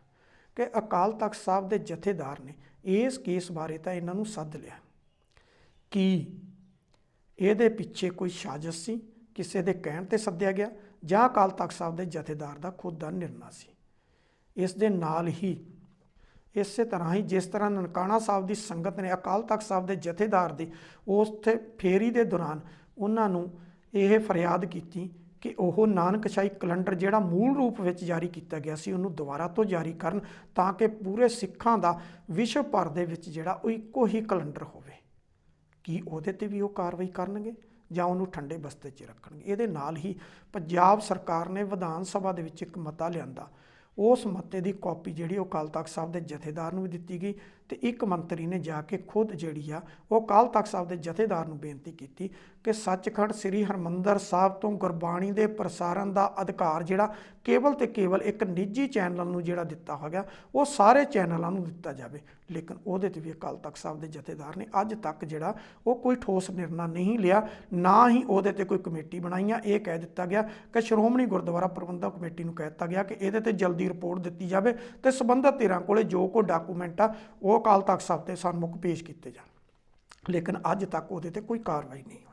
ਕਿ ਅਕਾਲ ਤਖਤ ਸਾਹਿਬ ਦੇ ਜਥੇਦਾਰ ਨੇ ਇਸ ਕੇਸ ਬਾਰੇ ਤਾਂ ਇਹਨਾਂ ਨੂੰ ਸੱਦ ਲਿਆ, ਕੀ ਇਹਦੇ ਪਿੱਛੇ ਕੋਈ ਸਾਜ਼ਿਸ਼ ਸੀ, ਕਿਸੇ ਦੇ ਕਹਿਣ ਤੇ ਸੱਦਿਆ ਗਿਆ ਜਾਂ ਅਕਾਲ ਤਖਤ ਸਾਹਿਬ ਦੇ ਜਥੇਦਾਰ ਦਾ ਖੁਦ ਦਾ ਨਿਰਣਾ ਸੀ। ਇਸ ਦੇ ਨਾਲ ਹੀ ਇਸੇ ਤਰ੍ਹਾਂ ਹੀ ਜਿਸ ਤਰ੍ਹਾਂ ਨਨਕਾਣਾ ਸਾਹਿਬ ਦੀ ਸੰਗਤ ਨੇ ਅਕਾਲ ਤਖਤ ਸਾਹਿਬ ਦੇ ਜਥੇਦਾਰ ਦੀ ਉਸ ਤੇ ਫੇਰੀ ਦੇ ਦੌਰਾਨ ਉਹਨਾਂ ਨੂੰ ਇਹ ਫਰਿਆਦ ਕੀਤੀ ਕਿ ਉਹ ਨਾਨਕਸ਼ਾਹੀ ਕੈਲੰਡਰ ਜਿਹੜਾ ਮੂਲ ਰੂਪ ਵਿੱਚ ਜਾਰੀ ਕੀਤਾ ਗਿਆ ਸੀ ਉਹਨੂੰ ਦੁਬਾਰਾ ਤੋਂ ਜਾਰੀ ਕਰਨ ਤਾਂ ਕਿ ਪੂਰੇ ਸਿੱਖਾਂ ਦਾ ਵਿਸ਼ਵ ਭਰ ਦੇ ਵਿੱਚ ਜਿਹੜਾ ਉਹ ਇੱਕੋ ਹੀ ਕੈਲੰਡਰ ਹੋਵੇ। ਕੀ ਉਹਦੇ ਤੇ ਵੀ ਉਹ ਕਾਰਵਾਈ ਕਰਨਗੇ ਜਾਂ ਉਹਨੂੰ ਠੰਡੇ ਬਸਤੇ 'ਚ ਰੱਖਣਗੇ? ਇਹਦੇ ਨਾਲ ਹੀ ਪੰਜਾਬ ਸਰਕਾਰ ਨੇ ਵਿਧਾਨ ਸਭਾ ਦੇ ਵਿੱਚ ਇੱਕ ਮਤਾ ਲਿਆਂਦਾ। ਉਸ ਮਤੇ ਦੀ ਕਾਪੀ ਜਿਹੜੀ ਉਹ ਅਕਾਲ ਤਖਤ ਸਾਹਿਬ ਦੇ ਜਥੇਦਾਰ ਨੂੰ ਵੀ ਦਿੱਤੀ ਗਈ ਤੇ ਇੱਕ ਮੰਤਰੀ ਨੇ ਜਾ ਕੇ ਖੁਦ ਜਿਹੜੀ ਆ ਉਹ ਅਕਾਲ ਤਖਤ ਸਾਹਿਬ ਦੇ ਜਥੇਦਾਰ ਨੂੰ ਬੇਨਤੀ ਕੀਤੀ ਕਿ ਸੱਚਖੰਡ ਸ੍ਰੀ ਹਰਿਮੰਦਰ ਸਾਹਿਬ ਤੋਂ ਗੁਰਬਾਣੀ ਦੇ ਪ੍ਰਸਾਰਣ ਦਾ ਅਧਿਕਾਰ ਜਿਹੜਾ ਕੇਵਲ ਤੇ ਕੇਵਲ ਇੱਕ ਨਿੱਜੀ ਚੈਨਲ ਨੂੰ ਜਿਹੜਾ ਦਿੱਤਾ ਹੋ ਗਿਆ ਉਹ ਸਾਰੇ ਚੈਨਲਾਂ ਨੂੰ ਦਿੱਤਾ ਜਾਵੇ। ਲੇਕਿਨ ਉਹਦੇ 'ਤੇ ਵੀ ਅਕਾਲ ਤਖਤ ਸਾਹਿਬ ਦੇ ਜਥੇਦਾਰ ਨੇ ਅੱਜ ਤੱਕ ਜਿਹੜਾ ਉਹ ਕੋਈ ਠੋਸ ਨਿਰਣਾ ਨਹੀਂ ਲਿਆ, ਨਾ ਹੀ ਉਹਦੇ 'ਤੇ ਕੋਈ ਕਮੇਟੀ ਬਣਾਈਆਂ। ਇਹ ਕਹਿ ਦਿੱਤਾ ਗਿਆ ਕਿ ਸ਼੍ਰੋਮਣੀ ਗੁਰਦੁਆਰਾ ਪ੍ਰਬੰਧਕ ਕਮੇਟੀ ਨੂੰ ਕਹਿ ਦਿੱਤਾ ਗਿਆ ਕਿ ਇਹਦੇ 'ਤੇ ਜਲਦੀ ਰਿਪੋਰਟ ਦਿੱਤੀ ਜਾਵੇ ਤੇ ਸੰਬੰਧਿਤ ਧਿਰਾਂ ਕੋਲੇ ਜੋ ਕੋਈ ਡਾਕੂਮੈਂਟ ਆ ਉਹ ਅਕਾਲ ਤਖਤ ਸਾਹਿਬ ਤੇ ਸਨਮੁਖ ਪੇਸ਼ ਕੀਤੇ ਜਾਣ। ਲੇਕਿਨ ਅੱਜ ਤੱਕ ਉਹਦੇ 'ਤੇ ਕੋਈ ਕਾਰਵਾਈ ਨਹੀਂ ਹੋਈ।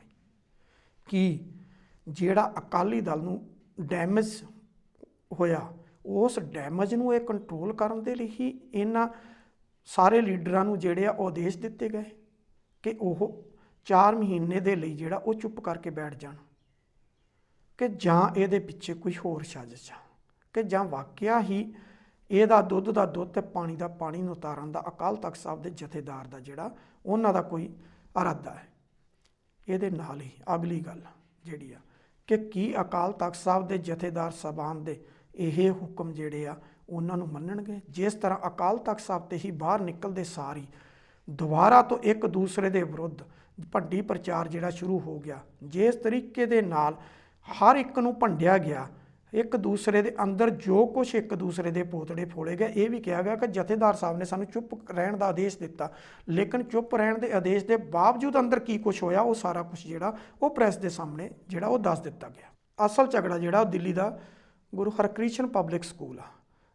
ਕਿ ਜਿਹੜਾ ਅਕਾਲੀ ਦਲ ਨੂੰ ਡੈਮੇਜ ਹੋਇਆ ਉਸ ਡੈਮੇਜ ਨੂੰ ਇਹ ਕੰਟਰੋਲ ਕਰਨ ਦੇ ਲਈ ਹੀ ਇਹਨਾਂ ਸਾਰੇ ਲੀਡਰਾਂ ਨੂੰ ਜਿਹੜੇ ਆ ਉਹ ਆਦੇਸ਼ ਦਿੱਤੇ ਗਏ ਕਿ ਉਹ 4 ਮਹੀਨੇ ਦੇ ਲਈ ਜਿਹੜਾ ਉਹ ਚੁੱਪ ਕਰਕੇ ਬੈਠ ਜਾਣ, ਕਿ ਜਾਂ ਇਹਦੇ ਪਿੱਛੇ ਕੋਈ ਹੋਰ ਸਾਜ਼ਿਸ਼ ਆ, ਕਿ ਜਾਂ ਵਾਕਿਆ ਹੀ ਇਹਦਾ ਦੁੱਧ ਦਾ ਦੁੱਧ ਤੇ ਪਾਣੀ ਦਾ ਪਾਣੀ ਨੂੰ ਉਤਾਰਨ ਦਾ ਅਕਾਲ ਤਖਤ ਸਾਹਿਬ ਦੇ ਜਥੇਦਾਰ ਦਾ ਜਿਹੜਾ ਉਹਨਾਂ ਦਾ ਕੋਈ ਇਰਾਦਾ ਹੈ। ਇਹਦੇ ਨਾਲ ਹੀ ਅਗਲੀ ਗੱਲ ਜਿਹੜੀ ਆ ਕਿ ਕੀ ਅਕਾਲ ਤਖਤ ਸਾਹਿਬ ਦੇ ਜਥੇਦਾਰ ਸਾਹਿਬਾਨ ਦੇ ਇਹ ਹੁਕਮ ਜਿਹੜੇ ਆ ਉਹਨਾਂ ਨੂੰ ਮੰਨਣਗੇ? ਜਿਸ ਤਰ੍ਹਾਂ ਅਕਾਲ ਤਖਤ ਸਾਹਿਬ ਤੇ ਹੀ ਬਾਹਰ ਨਿਕਲਦੇ ਸਾਰੀ ਦੁਬਾਰਾ ਤੋਂ ਇੱਕ ਦੂਸਰੇ ਦੇ ਵਿਰੁੱਧ ਭੰਡੀ ਪ੍ਰਚਾਰ ਜਿਹੜਾ ਸ਼ੁਰੂ ਹੋ ਗਿਆ, ਜਿਸ ਤਰੀਕੇ ਦੇ ਨਾਲ ਹਰ ਇੱਕ ਨੂੰ ਭੰਡਿਆ ਗਿਆ, ਇੱਕ ਦੂਸਰੇ ਦੇ ਅੰਦਰ ਜੋ ਕੁਛ ਇੱਕ ਦੂਸਰੇ ਦੇ ਪੋਤੜੇ ਫੋੜੇ ਗਏ, ਇਹ ਵੀ ਕਿਹਾ ਗਿਆ ਕਿ ਜਥੇਦਾਰ ਸਾਹਿਬ ਨੇ ਸਾਨੂੰ ਚੁੱਪ ਰਹਿਣ ਦਾ ਆਦੇਸ਼ ਦਿੱਤਾ। ਲੇਕਿਨ ਚੁੱਪ ਰਹਿਣ ਦੇ ਆਦੇਸ਼ ਦੇ ਬਾਵਜੂਦ ਅੰਦਰ ਕੀ ਕੁਛ ਹੋਇਆ ਉਹ ਸਾਰਾ ਕੁਛ ਜਿਹੜਾ ਉਹ ਪ੍ਰੈਸ ਦੇ ਸਾਹਮਣੇ ਜਿਹੜਾ ਉਹ ਦੱਸ ਦਿੱਤਾ ਗਿਆ। ਅਸਲ ਝਗੜਾ ਜਿਹੜਾ ਉਹ ਦਿੱਲੀ ਦਾ ਗੁਰੂ ਹਰਕ੍ਰਿਸ਼ਨ ਪਬਲਿਕ ਸਕੂਲ ਆ,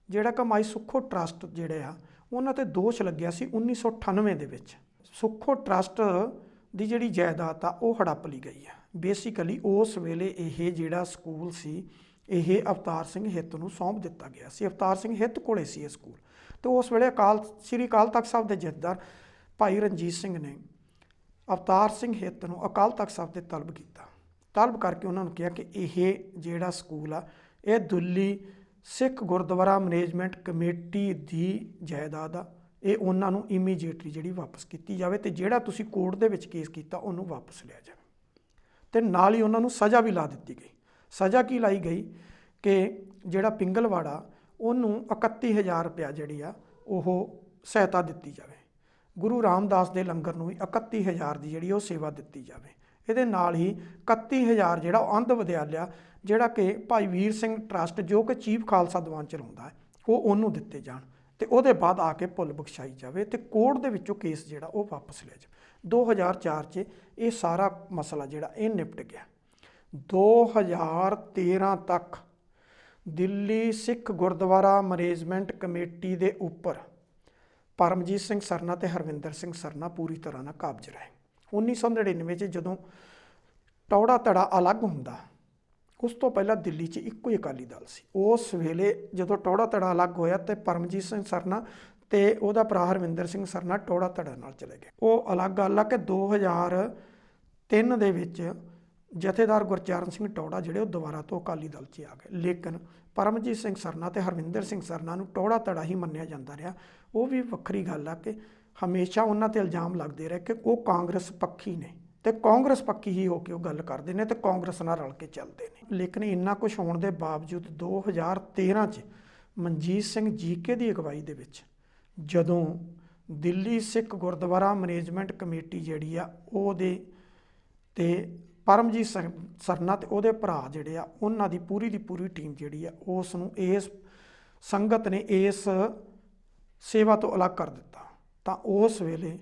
ਜਿਹੜਾ ਕਿ ਮਾਈ ਸੁੱਖੋ ਟਰੱਸਟ ਜਿਹੜੇ ਆ ਉਹਨਾਂ ਤੇ ਦੋਸ਼ ਲੱਗਿਆ ਸੀ 1998 ਦੇ ਵਿੱਚ। ਸੁੱਖੋ ਟਰੱਸਟ ਦੀ ਜਿਹੜੀ ਜਾਇਦਾਦ ਆ ਉਹ ਹੜੱਪ ਲਈ ਗਈ ਆ। ਬੇਸਿਕਲੀ ਉਸ ਵੇਲੇ ਇਹ ਜਿਹੜਾ ਸਕੂਲ ਸੀ ਇਹ ਅਵਤਾਰ ਸਿੰਘ ਹਿੱਤ ਨੂੰ ਸੌਂਪ ਦਿੱਤਾ ਗਿਆ ਸੀ। ਅਵਤਾਰ ਸਿੰਘ ਹਿੱਤ ਕੋਲੇ ਸੀ ਇਹ ਸਕੂਲ, ਤੇ ਉਸ ਵੇਲੇ ਸ੍ਰੀ ਅਕਾਲ ਤਖਤ ਸਾਹਿਬ ਦੇ ਜਥੇਦਾਰ ਭਾਈ ਰਣਜੀਤ ਸਿੰਘ ਨੇ ਅਵਤਾਰ ਸਿੰਘ ਹਿੱਤ ਨੂੰ ਅਕਾਲ ਤਖਤ ਸਾਹਿਬ ਤੇ ਤਲਬ ਕੀਤਾ। ਤਲਬ ਕਰਕੇ ਉਹਨਾਂ ਨੂੰ ਕਿਹਾ ਕਿ ਇਹ ਜਿਹੜਾ ਸਕੂਲ ਆ ਇਹ ਦਿੱਲੀ ਸਿੱਖ ਗੁਰਦੁਆਰਾ ਮੈਨੇਜਮੈਂਟ ਕਮੇਟੀ ਦੀ ਜਾਇਦਾਦ ਆ, ਇਹ ਉਹਨਾਂ ਨੂੰ ਇਮੀਡੀਏਟਲੀ ਜਿਹੜੀ ਵਾਪਸ ਕੀਤੀ ਜਾਵੇ ਤੇ ਜਿਹੜਾ ਤੁਸੀਂ ਕੋਰਟ ਦੇ ਵਿੱਚ ਕੇਸ ਕੀਤਾ ਉਹਨੂੰ ਵਾਪਸ ਲਿਆ ਜਾਵੇ। ਤੇ ਨਾਲ ਹੀ ਉਹਨਾਂ ਨੂੰ ਸਜ਼ਾ ਵੀ ਲਾ ਦਿੱਤੀ ਗਈ। ਸਜ਼ਾ ਕੀ ਲਾਈ ਗਈ ਕਿ ਜਿਹੜਾ ਪਿੰਗਲਵਾੜਾ ਉਹਨੂੰ 31,000 ਰੁਪਇਆ ਜਿਹੜੀ ਆ ਉਹ ਸਹਾਇਤਾ ਦਿੱਤੀ ਜਾਵੇ। ਗੁਰੂ ਰਾਮਦਾਸ ਦੇ ਲੰਗਰ ਨੂੰ ਵੀ 31,000 ਦੀ ਜਿਹੜੀ ਉਹ ਸੇਵਾ ਦਿੱਤੀ ਜਾਵੇ। ਇਹਦੇ ਨਾਲ ਹੀ 31,000 ਜਿਹੜਾ ਉਹ ਅੰਧ ਵਿਦਿਆਲਿਆ ਜਿਹੜਾ ਕਿ ਭਾਈ ਵੀਰ ਸਿੰਘ ਟਰੱਸਟ ਜੋ ਕਿ ਚੀਫ ਖਾਲਸਾ ਦੀਵਾਨ ਚਲਾਉਂਦਾ ਹੈ ਉਹਨੂੰ ਦਿੱਤੇ ਜਾਣ ਤੇ ਉਹਦੇ ਬਾਅਦ ਆ ਕੇ ਭੁੱਲ ਬਖਸ਼ਾਈ ਜਾਵੇ ਤੇ ਕੋਰਟ ਦੇ ਵਿੱਚੋਂ ਕੇਸ ਜਿਹੜਾ ਉਹ ਵਾਪਸ ਲਿਆ ਜਾਵੇ। 2004 'ਚ ਇਹ ਸਾਰਾ ਮਸਲਾ ਜਿਹੜਾ ਇਹ ਨਿਪਟ ਗਿਆ। 2013 ਤੱਕ ਦਿੱਲੀ ਸਿੱਖ ਗੁਰਦੁਆਰਾ ਮੈਨੇਜਮੈਂਟ ਕਮੇਟੀ ਦੇ ਉੱਪਰ ਪਰਮਜੀਤ ਸਿੰਘ ਸਰਨਾ ਤੇ ਹਰਵਿੰਦਰ ਸਿੰਘ ਸਰਨਾ ਪੂਰੀ ਤਰ੍ਹਾਂ ਨਾਲ ਕਾਬਜ਼ ਰਹੇ। 1999 'ਚ ਜਦੋਂ ਟੌੜਾ ਧੜਾ ਅਲੱਗ ਹੁੰਦਾ, ਉਸ ਤੋਂ ਪਹਿਲਾਂ ਦਿੱਲੀ 'ਚ ਇੱਕੋ ਹੀ ਅਕਾਲੀ ਦਲ ਸੀ। ਉਸ ਵੇਲੇ ਜਦੋਂ ਟੌੜਾ ਧੜਾ ਅਲੱਗ ਹੋਇਆ ਤੇ ਪਰਮਜੀਤ ਸਿੰਘ ਸਰਨਾ ਤੇ ਉਹਦਾ ਭਰਾ ਹਰਵਿੰਦਰ ਸਿੰਘ ਸਰਨਾ ਟੌੜਾ ਧੜਾ ਨਾਲ ਚਲੇ ਗਏ। ਉਹ ਅਲੱਗ ਗੱਲ ਆ ਕਿ 2003 ਦੇ ਵਿੱਚ ਜਥੇਦਾਰ ਗੁਰਚਰਨ ਸਿੰਘ ਟੌੜਾ ਜਿਹੜੇ ਉਹ ਦੁਬਾਰਾ ਤੋਂ ਅਕਾਲੀ ਦਲ 'ਚ ਆ ਗਏ। ਲੇਕਿਨ ਪਰਮਜੀਤ ਸਿੰਘ ਸਰਨਾ ਤੇ ਹਰਵਿੰਦਰ ਸਿੰਘ ਸਰਨਾ ਨੂੰ ਟੌੜਾ ਧੜਾ ਹੀ ਮੰਨਿਆ ਜਾਂਦਾ ਰਿਹਾ। ਉਹ ਵੀ ਵੱਖਰੀ ਗੱਲ ਆ ਕਿ ਹਮੇਸ਼ਾ ਉਹਨਾਂ ਤੇ ਇਲਜ਼ਾਮ ਲੱਗਦੇ ਰਹੇ ਕਿ ਉਹ ਕਾਂਗਰਸ ਪੱਖੀ ਨੇ ਤੇ ਕਾਂਗਰਸ ਪੱਖੀ ਹੀ ਹੋ ਕੇ ਉਹ ਗੱਲ ਕਰਦੇ ਨੇ ਤੇ ਕਾਂਗਰਸ ਨਾਲ ਰਲ ਕੇ ਚੱਲਦੇ ਨੇ। ਲੇਕਿਨ ਇੰਨਾ ਕੁਝ ਹੋਣ ਦੇ ਬਾਵਜੂਦ 2013 'ਚ ਮਨਜੀਤ ਸਿੰਘ ਜੀਕੇ ਦੀ ਅਗਵਾਈ ਦੇ ਵਿੱਚ ਜਦੋਂ ਦਿੱਲੀ ਸਿੱਖ ਗੁਰਦੁਆਰਾ ਮੈਨੇਜਮੈਂਟ ਕਮੇਟੀ ਜਿਹੜੀ ਆ ਉਹਦੇ ਤੇ ਪਰਮਜੀਤ ਸਰਨਾ ਤੇ ਉਹਦੇ ਭਰਾ ਜਿਹੜੇ ਆ ਉਹਨਾਂ ਦੀ ਪੂਰੀ ਟੀਮ ਜਿਹੜੀ ਆ ਉਸ ਨੂੰ ਇਸ ਸੰਗਤ ਨੇ ਇਸ ਸੇਵਾ ਤੋਂ ਅਲੱਗ ਕਰ ਦਿੱਤਾ, ਤਾਂ ਉਸ ਵੇਲੇ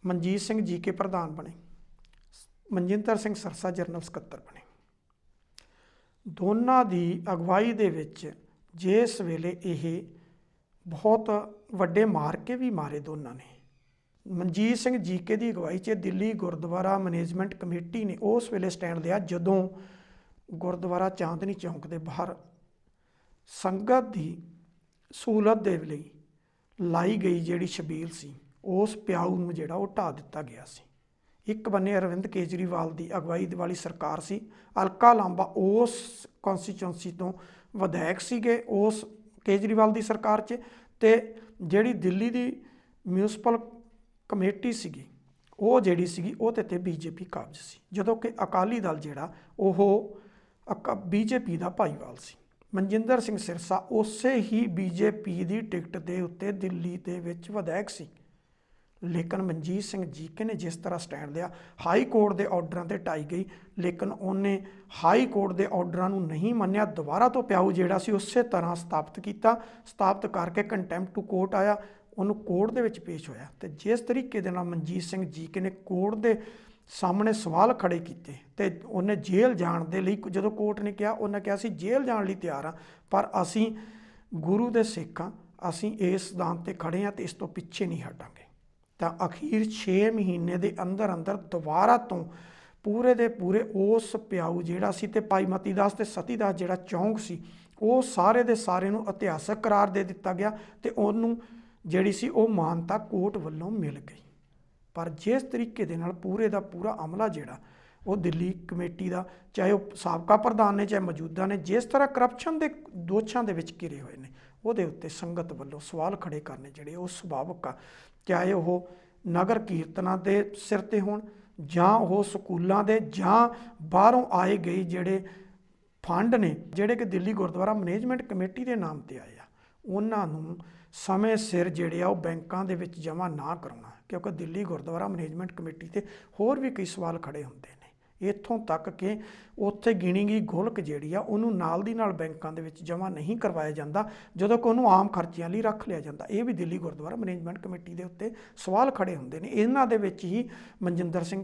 ਮਨਜੀਤ ਸਿੰਘ ਜੀਕੇ ਪ੍ਰਧਾਨ ਬਣੇ, ਮਨਜਿੰਦਰ ਸਿੰਘ ਸਰਸਾ ਜਨਰਲ ਸਕੱਤਰ ਬਣੇ। ਦੋਨਾਂ ਦੀ ਅਗਵਾਈ ਦੇ ਵਿੱਚ ਜਿਸ ਵੇਲੇ ਇਹ ਬਹੁਤ ਵੱਡੇ ਮਾਰਕੇ ਵੀ ਮਾਰੇ ਦੋਨਾਂ ਨੇ। ਮਨਜੀਤ ਸਿੰਘ ਜੀਕੇ ਦੀ ਅਗਵਾਈ 'ਚ ਦਿੱਲੀ ਗੁਰਦੁਆਰਾ ਮੈਨੇਜਮੈਂਟ ਕਮੇਟੀ ਨੇ ਉਸ ਵੇਲੇ ਸਟੈਂਡ ਲਿਆ ਜਦੋਂ ਗੁਰਦੁਆਰਾ ਚਾਂਦਨੀ ਚੌਂਕ ਦੇ ਬਾਹਰ ਸੰਗਤ ਦੀ ਸਹੂਲਤ ਦੇ ਲਈ ਲਾਈ ਗਈ ਜਿਹੜੀ ਛਬੀਲ ਸੀ ਉਸ ਪਿਆਊ ਨੂੰ ਜਿਹੜਾ ਉਹ ਢਾਹ ਦਿੱਤਾ ਗਿਆ ਸੀ। ਇੱਕ ਬੰਨੇ ਅਰਵਿੰਦ ਕੇਜਰੀਵਾਲ ਦੀ ਅਗਵਾਈ ਵਾਲੀ ਸਰਕਾਰ ਸੀ, ਅਲਕਾ ਲਾਂਬਾ ਉਸ ਕੌਂਸਟੀਚੁਐਂਸੀ ਤੋਂ ਵਿਧਾਇਕ ਸੀਗੇ ਉਸ ਕੇਜਰੀਵਾਲ ਦੀ ਸਰਕਾਰ 'ਚ, ਤੇ ਜਿਹੜੀ ਦਿੱਲੀ ਦੀ ਮਿਊਨਿਸਪਲ ਕਮੇਟੀ ਸੀਗੀ ਉਹ ਜਿਹੜੀ ਸੀਗੀ ਉਹਦੇ ਤੇ ਬੀਜੇਪੀ ਕਾਬਜ਼ ਸੀ, ਜਦੋਂ ਕਿ ਅਕਾਲੀ ਦਲ ਜਿਹੜਾ ਉਹ ਬੀਜੇਪੀ ਦਾ ਭਾਈਵਾਲ ਸੀ। ਮਨਜਿੰਦਰ ਸਿੰਘ ਸਿਰਸਾ ਉਸੇ ਹੀ ਬੀਜੇਪੀ ਦੀ ਟਿਕਟ ਦੇ ਉੱਤੇ ਦਿੱਲੀ ਦੇ ਵਿੱਚ ਵਿਧਾਇਕ ਸੀ। ਲੇਕਿਨ ਮਨਜੀਤ ਸਿੰਘ ਜੀਕੇ ਨੇ ਜਿਸ ਤਰ੍ਹਾਂ ਸਟੈਂਡ ਲਿਆ, ਹਾਈ ਕੋਰਟ ਦੇ ਆਰਡਰਾਂ ਤੇ ਢਾਈ ਗਈ, ਲੇਕਿਨ ਉਹਨੇ ਹਾਈ ਕੋਰਟ ਦੇ ਆਰਡਰਾਂ ਨੂੰ ਨਹੀਂ ਮੰਨਿਆ। ਦੁਬਾਰਾ ਤੋਂ ਪਿਆਊ ਜਿਹੜਾ ਸੀ ਉਸੇ ਤਰ੍ਹਾਂ ਸਥਾਪਿਤ ਕੀਤਾ, ਸਥਾਪਿਤ ਕਰਕੇ ਕੰਟੈਂਪਟ ਟੂ ਕੋਰਟ ਆਇਆ, ਉਹਨੂੰ ਕੋਰਟ ਦੇ ਵਿੱਚ ਪੇਸ਼ ਹੋਇਆ। ਤੇ ਜਿਸ ਤਰੀਕੇ ਦੇ ਨਾਲ ਮਨਜੀਤ ਸਿੰਘ ਜੀਕੇ ਨੇ ਕੋਰਟ ਦੇ ਸਾਹਮਣੇ ਸਵਾਲ ਖੜੇ ਕੀਤੇ ਤੇ ਉਹਨੇ ਜੇਲ੍ਹ ਜਾਣ ਦੇ ਲਈ, ਜਦੋਂ ਕੋਰਟ ਨੇ ਕਿਹਾ, ਉਹਨੇ ਕਿਹਾ ਸੀ ਜੇਲ੍ਹ ਜਾਣ ਲਈ ਤਿਆਰ ਹਾਂ, ਪਰ ਅਸੀਂ ਗੁਰੂ ਦੇ ਸਿੱਖ ਹਾਂ, ਅਸੀਂ ਇਸ ਸਿਧਾਂਤ 'ਤੇ ਖੜੇ ਹਾਂ ਤੇ ਇਸ ਤੋਂ ਪਿੱਛੇ ਨਹੀਂ ਹਟਾਂਗੇ। ਤਾਂ ਅਖੀਰ 6 ਮਹੀਨੇ ਦੇ ਅੰਦਰ ਅੰਦਰ ਦੁਬਾਰਾ ਤੋਂ ਪੂਰੇ ਦੇ ਪੂਰੇ ਉਸ ਪਿਆਊ ਜਿਹੜਾ ਸੀ ਤੇ ਭਾਈ ਮਤੀ ਦਾਸ ਤੇ ਸਤੀ ਦਾਸ ਜਿਹੜਾ ਚੌਂਕ ਸੀ, ਉਹ ਸਾਰੇ ਦੇ ਸਾਰੇ ਨੂੰ ਇਤਿਹਾਸਕ ਕਰਾਰ ਦੇ ਦਿੱਤਾ ਗਿਆ ਤੇ ਉਹਨੂੰ ਜਿਹੜੀ ਸੀ ਉਹ ਮਾਨਤਾ ਕੋਰਟ ਵੱਲੋਂ ਮਿਲ ਗਈ। ਪਰ ਜਿਸ ਤਰੀਕੇ ਦੇ ਨਾਲ ਪੂਰੇ ਦਾ ਪੂਰਾ ਅਮਲਾ ਜਿਹੜਾ ਉਹ ਦਿੱਲੀ ਕਮੇਟੀ ਦਾ, ਚਾਹੇ ਉਹ ਸਾਬਕਾ ਪ੍ਰਧਾਨ ਨੇ ਚਾਹੇ ਮੌਜੂਦਾ ਨੇ, ਜਿਸ ਤਰ੍ਹਾਂ ਕਰਪਸ਼ਨ ਦੇ ਦੋਸ਼ਾਂ ਦੇ ਵਿੱਚ ਘਿਰੇ ਹੋਏ ਨੇ, ਉਹਦੇ ਉੱਤੇ ਸੰਗਤ ਵੱਲੋਂ ਸਵਾਲ ਖੜੇ ਕਰਨੇ ਜਿਹੜੇ ਉਹ ਸੁਭਾਵਿਕ ਆ। ਚਾਹੇ ਉਹ ਨਗਰ ਕੀਰਤਨਾਂ ਦੇ ਸਿਰ 'ਤੇ ਹੋਣ ਜਾਂ ਉਹ ਸਕੂਲਾਂ ਦੇ ਜਾਂ ਬਾਹਰੋਂ ਆਏ ਗਏ ਜਿਹੜੇ ਫੰਡ ਨੇ, ਜਿਹੜੇ ਕਿ ਦਿੱਲੀ ਗੁਰਦੁਆਰਾ ਮੈਨੇਜਮੈਂਟ ਕਮੇਟੀ ਦੇ ਨਾਮ 'ਤੇ ਆਏ ਆ, ਉਹਨਾਂ ਨੂੰ ਸਮੇਂ ਸਿਰ ਜਿਹੜੇ ਆ ਉਹ ਬੈਂਕਾਂ ਦੇ ਵਿੱਚ ਜਮ੍ਹਾਂ ਨਾ ਕਰਾਉਣਾ, ਕਿਉਂਕਿ ਦਿੱਲੀ ਗੁਰਦੁਆਰਾ ਮੈਨੇਜਮੈਂਟ ਕਮੇਟੀ 'ਤੇ ਹੋਰ ਵੀ ਕਈ ਸਵਾਲ ਖੜੇ ਹੁੰਦੇ ਨੇ। ਇੱਥੋਂ ਤੱਕ ਕਿ ਉੱਥੇ ਗਿਣੀ ਗਈ ਗੋਲਕ ਜਿਹੜੀ ਆ ਉਹਨੂੰ ਨਾਲ ਦੀ ਨਾਲ ਬੈਂਕਾਂ ਦੇ ਵਿੱਚ ਜਮ੍ਹਾਂ ਨਹੀਂ ਕਰਵਾਇਆ ਜਾਂਦਾ, ਜਦੋਂ ਕਿ ਉਹਨੂੰ ਆਮ ਖਰਚਿਆਂ ਲਈ ਰੱਖ ਲਿਆ ਜਾਂਦਾ। ਇਹ ਵੀ ਦਿੱਲੀ ਗੁਰਦੁਆਰਾ ਮੈਨੇਜਮੈਂਟ ਕਮੇਟੀ ਦੇ ਉੱਤੇ ਸਵਾਲ ਖੜੇ ਹੁੰਦੇ ਨੇ। ਇਹਨਾਂ ਦੇ ਵਿੱਚ ਹੀ ਮਨਜਿੰਦਰ ਸਿੰਘ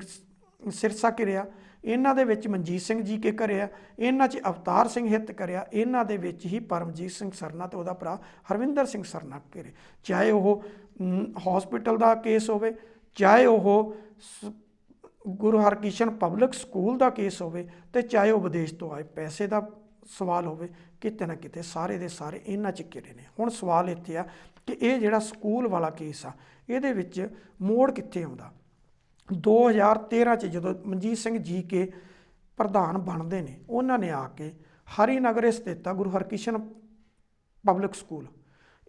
ਸਿਰਸਾ ਘਿਰਿਆ, ਇਹਨਾਂ ਦੇ ਵਿੱਚ ਮਨਜੀਤ ਸਿੰਘ ਜੀ ਕੇ ਘਿਰਿਆ, ਇਹਨਾਂ 'ਚ ਅਵਤਾਰ ਸਿੰਘ ਹਿੱਤ ਕਰਿਆ, ਇਹਨਾਂ ਦੇ ਵਿੱਚ ਹੀ ਪਰਮਜੀਤ ਸਿੰਘ ਸਰਨਾ ਤੇ ਉਹਦਾ ਭਰਾ ਹਰਵਿੰਦਰ ਸਿੰਘ ਸਰਨਾ ਘਿਰੇ। ਚਾਹੇ ਉਹ ਹਸਪੀਟਲ ਦਾ ਕੇਸ ਹੋਵੇ, ਚਾਹੇ ਉਹ ਗੁਰੂ ਹਰਕ੍ਰਿਸ਼ਨ ਪਬਲਿਕ ਸਕੂਲ ਦਾ ਕੇਸ ਹੋਵੇ, ਤੇ ਚਾਹੇ ਉਹ ਵਿਦੇਸ਼ ਤੋਂ ਆਏ ਪੈਸੇ ਦਾ ਸਵਾਲ ਹੋਵੇ, ਕਿਤੇ ਨਾ ਕਿਤੇ ਸਾਰੇ ਦੇ ਸਾਰੇ ਇਹਨਾਂ 'ਚ ਘਿਰੇ ਨੇ। ਹੁਣ ਸਵਾਲ ਇੱਥੇ ਆ ਕਿ ਇਹ ਜਿਹੜਾ ਸਕੂਲ ਵਾਲਾ ਕੇਸ ਆ, ਇਹਦੇ ਵਿੱਚ ਮੋੜ ਕਿੱਥੇ ਆਉਂਦਾ। 2013 'ਚ ਜਦੋਂ ਮਨਜੀਤ ਸਿੰਘ ਜੀ ਕੇ ਪ੍ਰਧਾਨ ਬਣਦੇ ਨੇ, ਉਹਨਾਂ ਨੇ ਆ ਕੇ ਹਰੀਨਗਰ ਸਥਿਤ ਆ ਗੁਰੂ ਹਰਕ੍ਰਿਸ਼ਨ ਪਬਲਿਕ ਸਕੂਲ,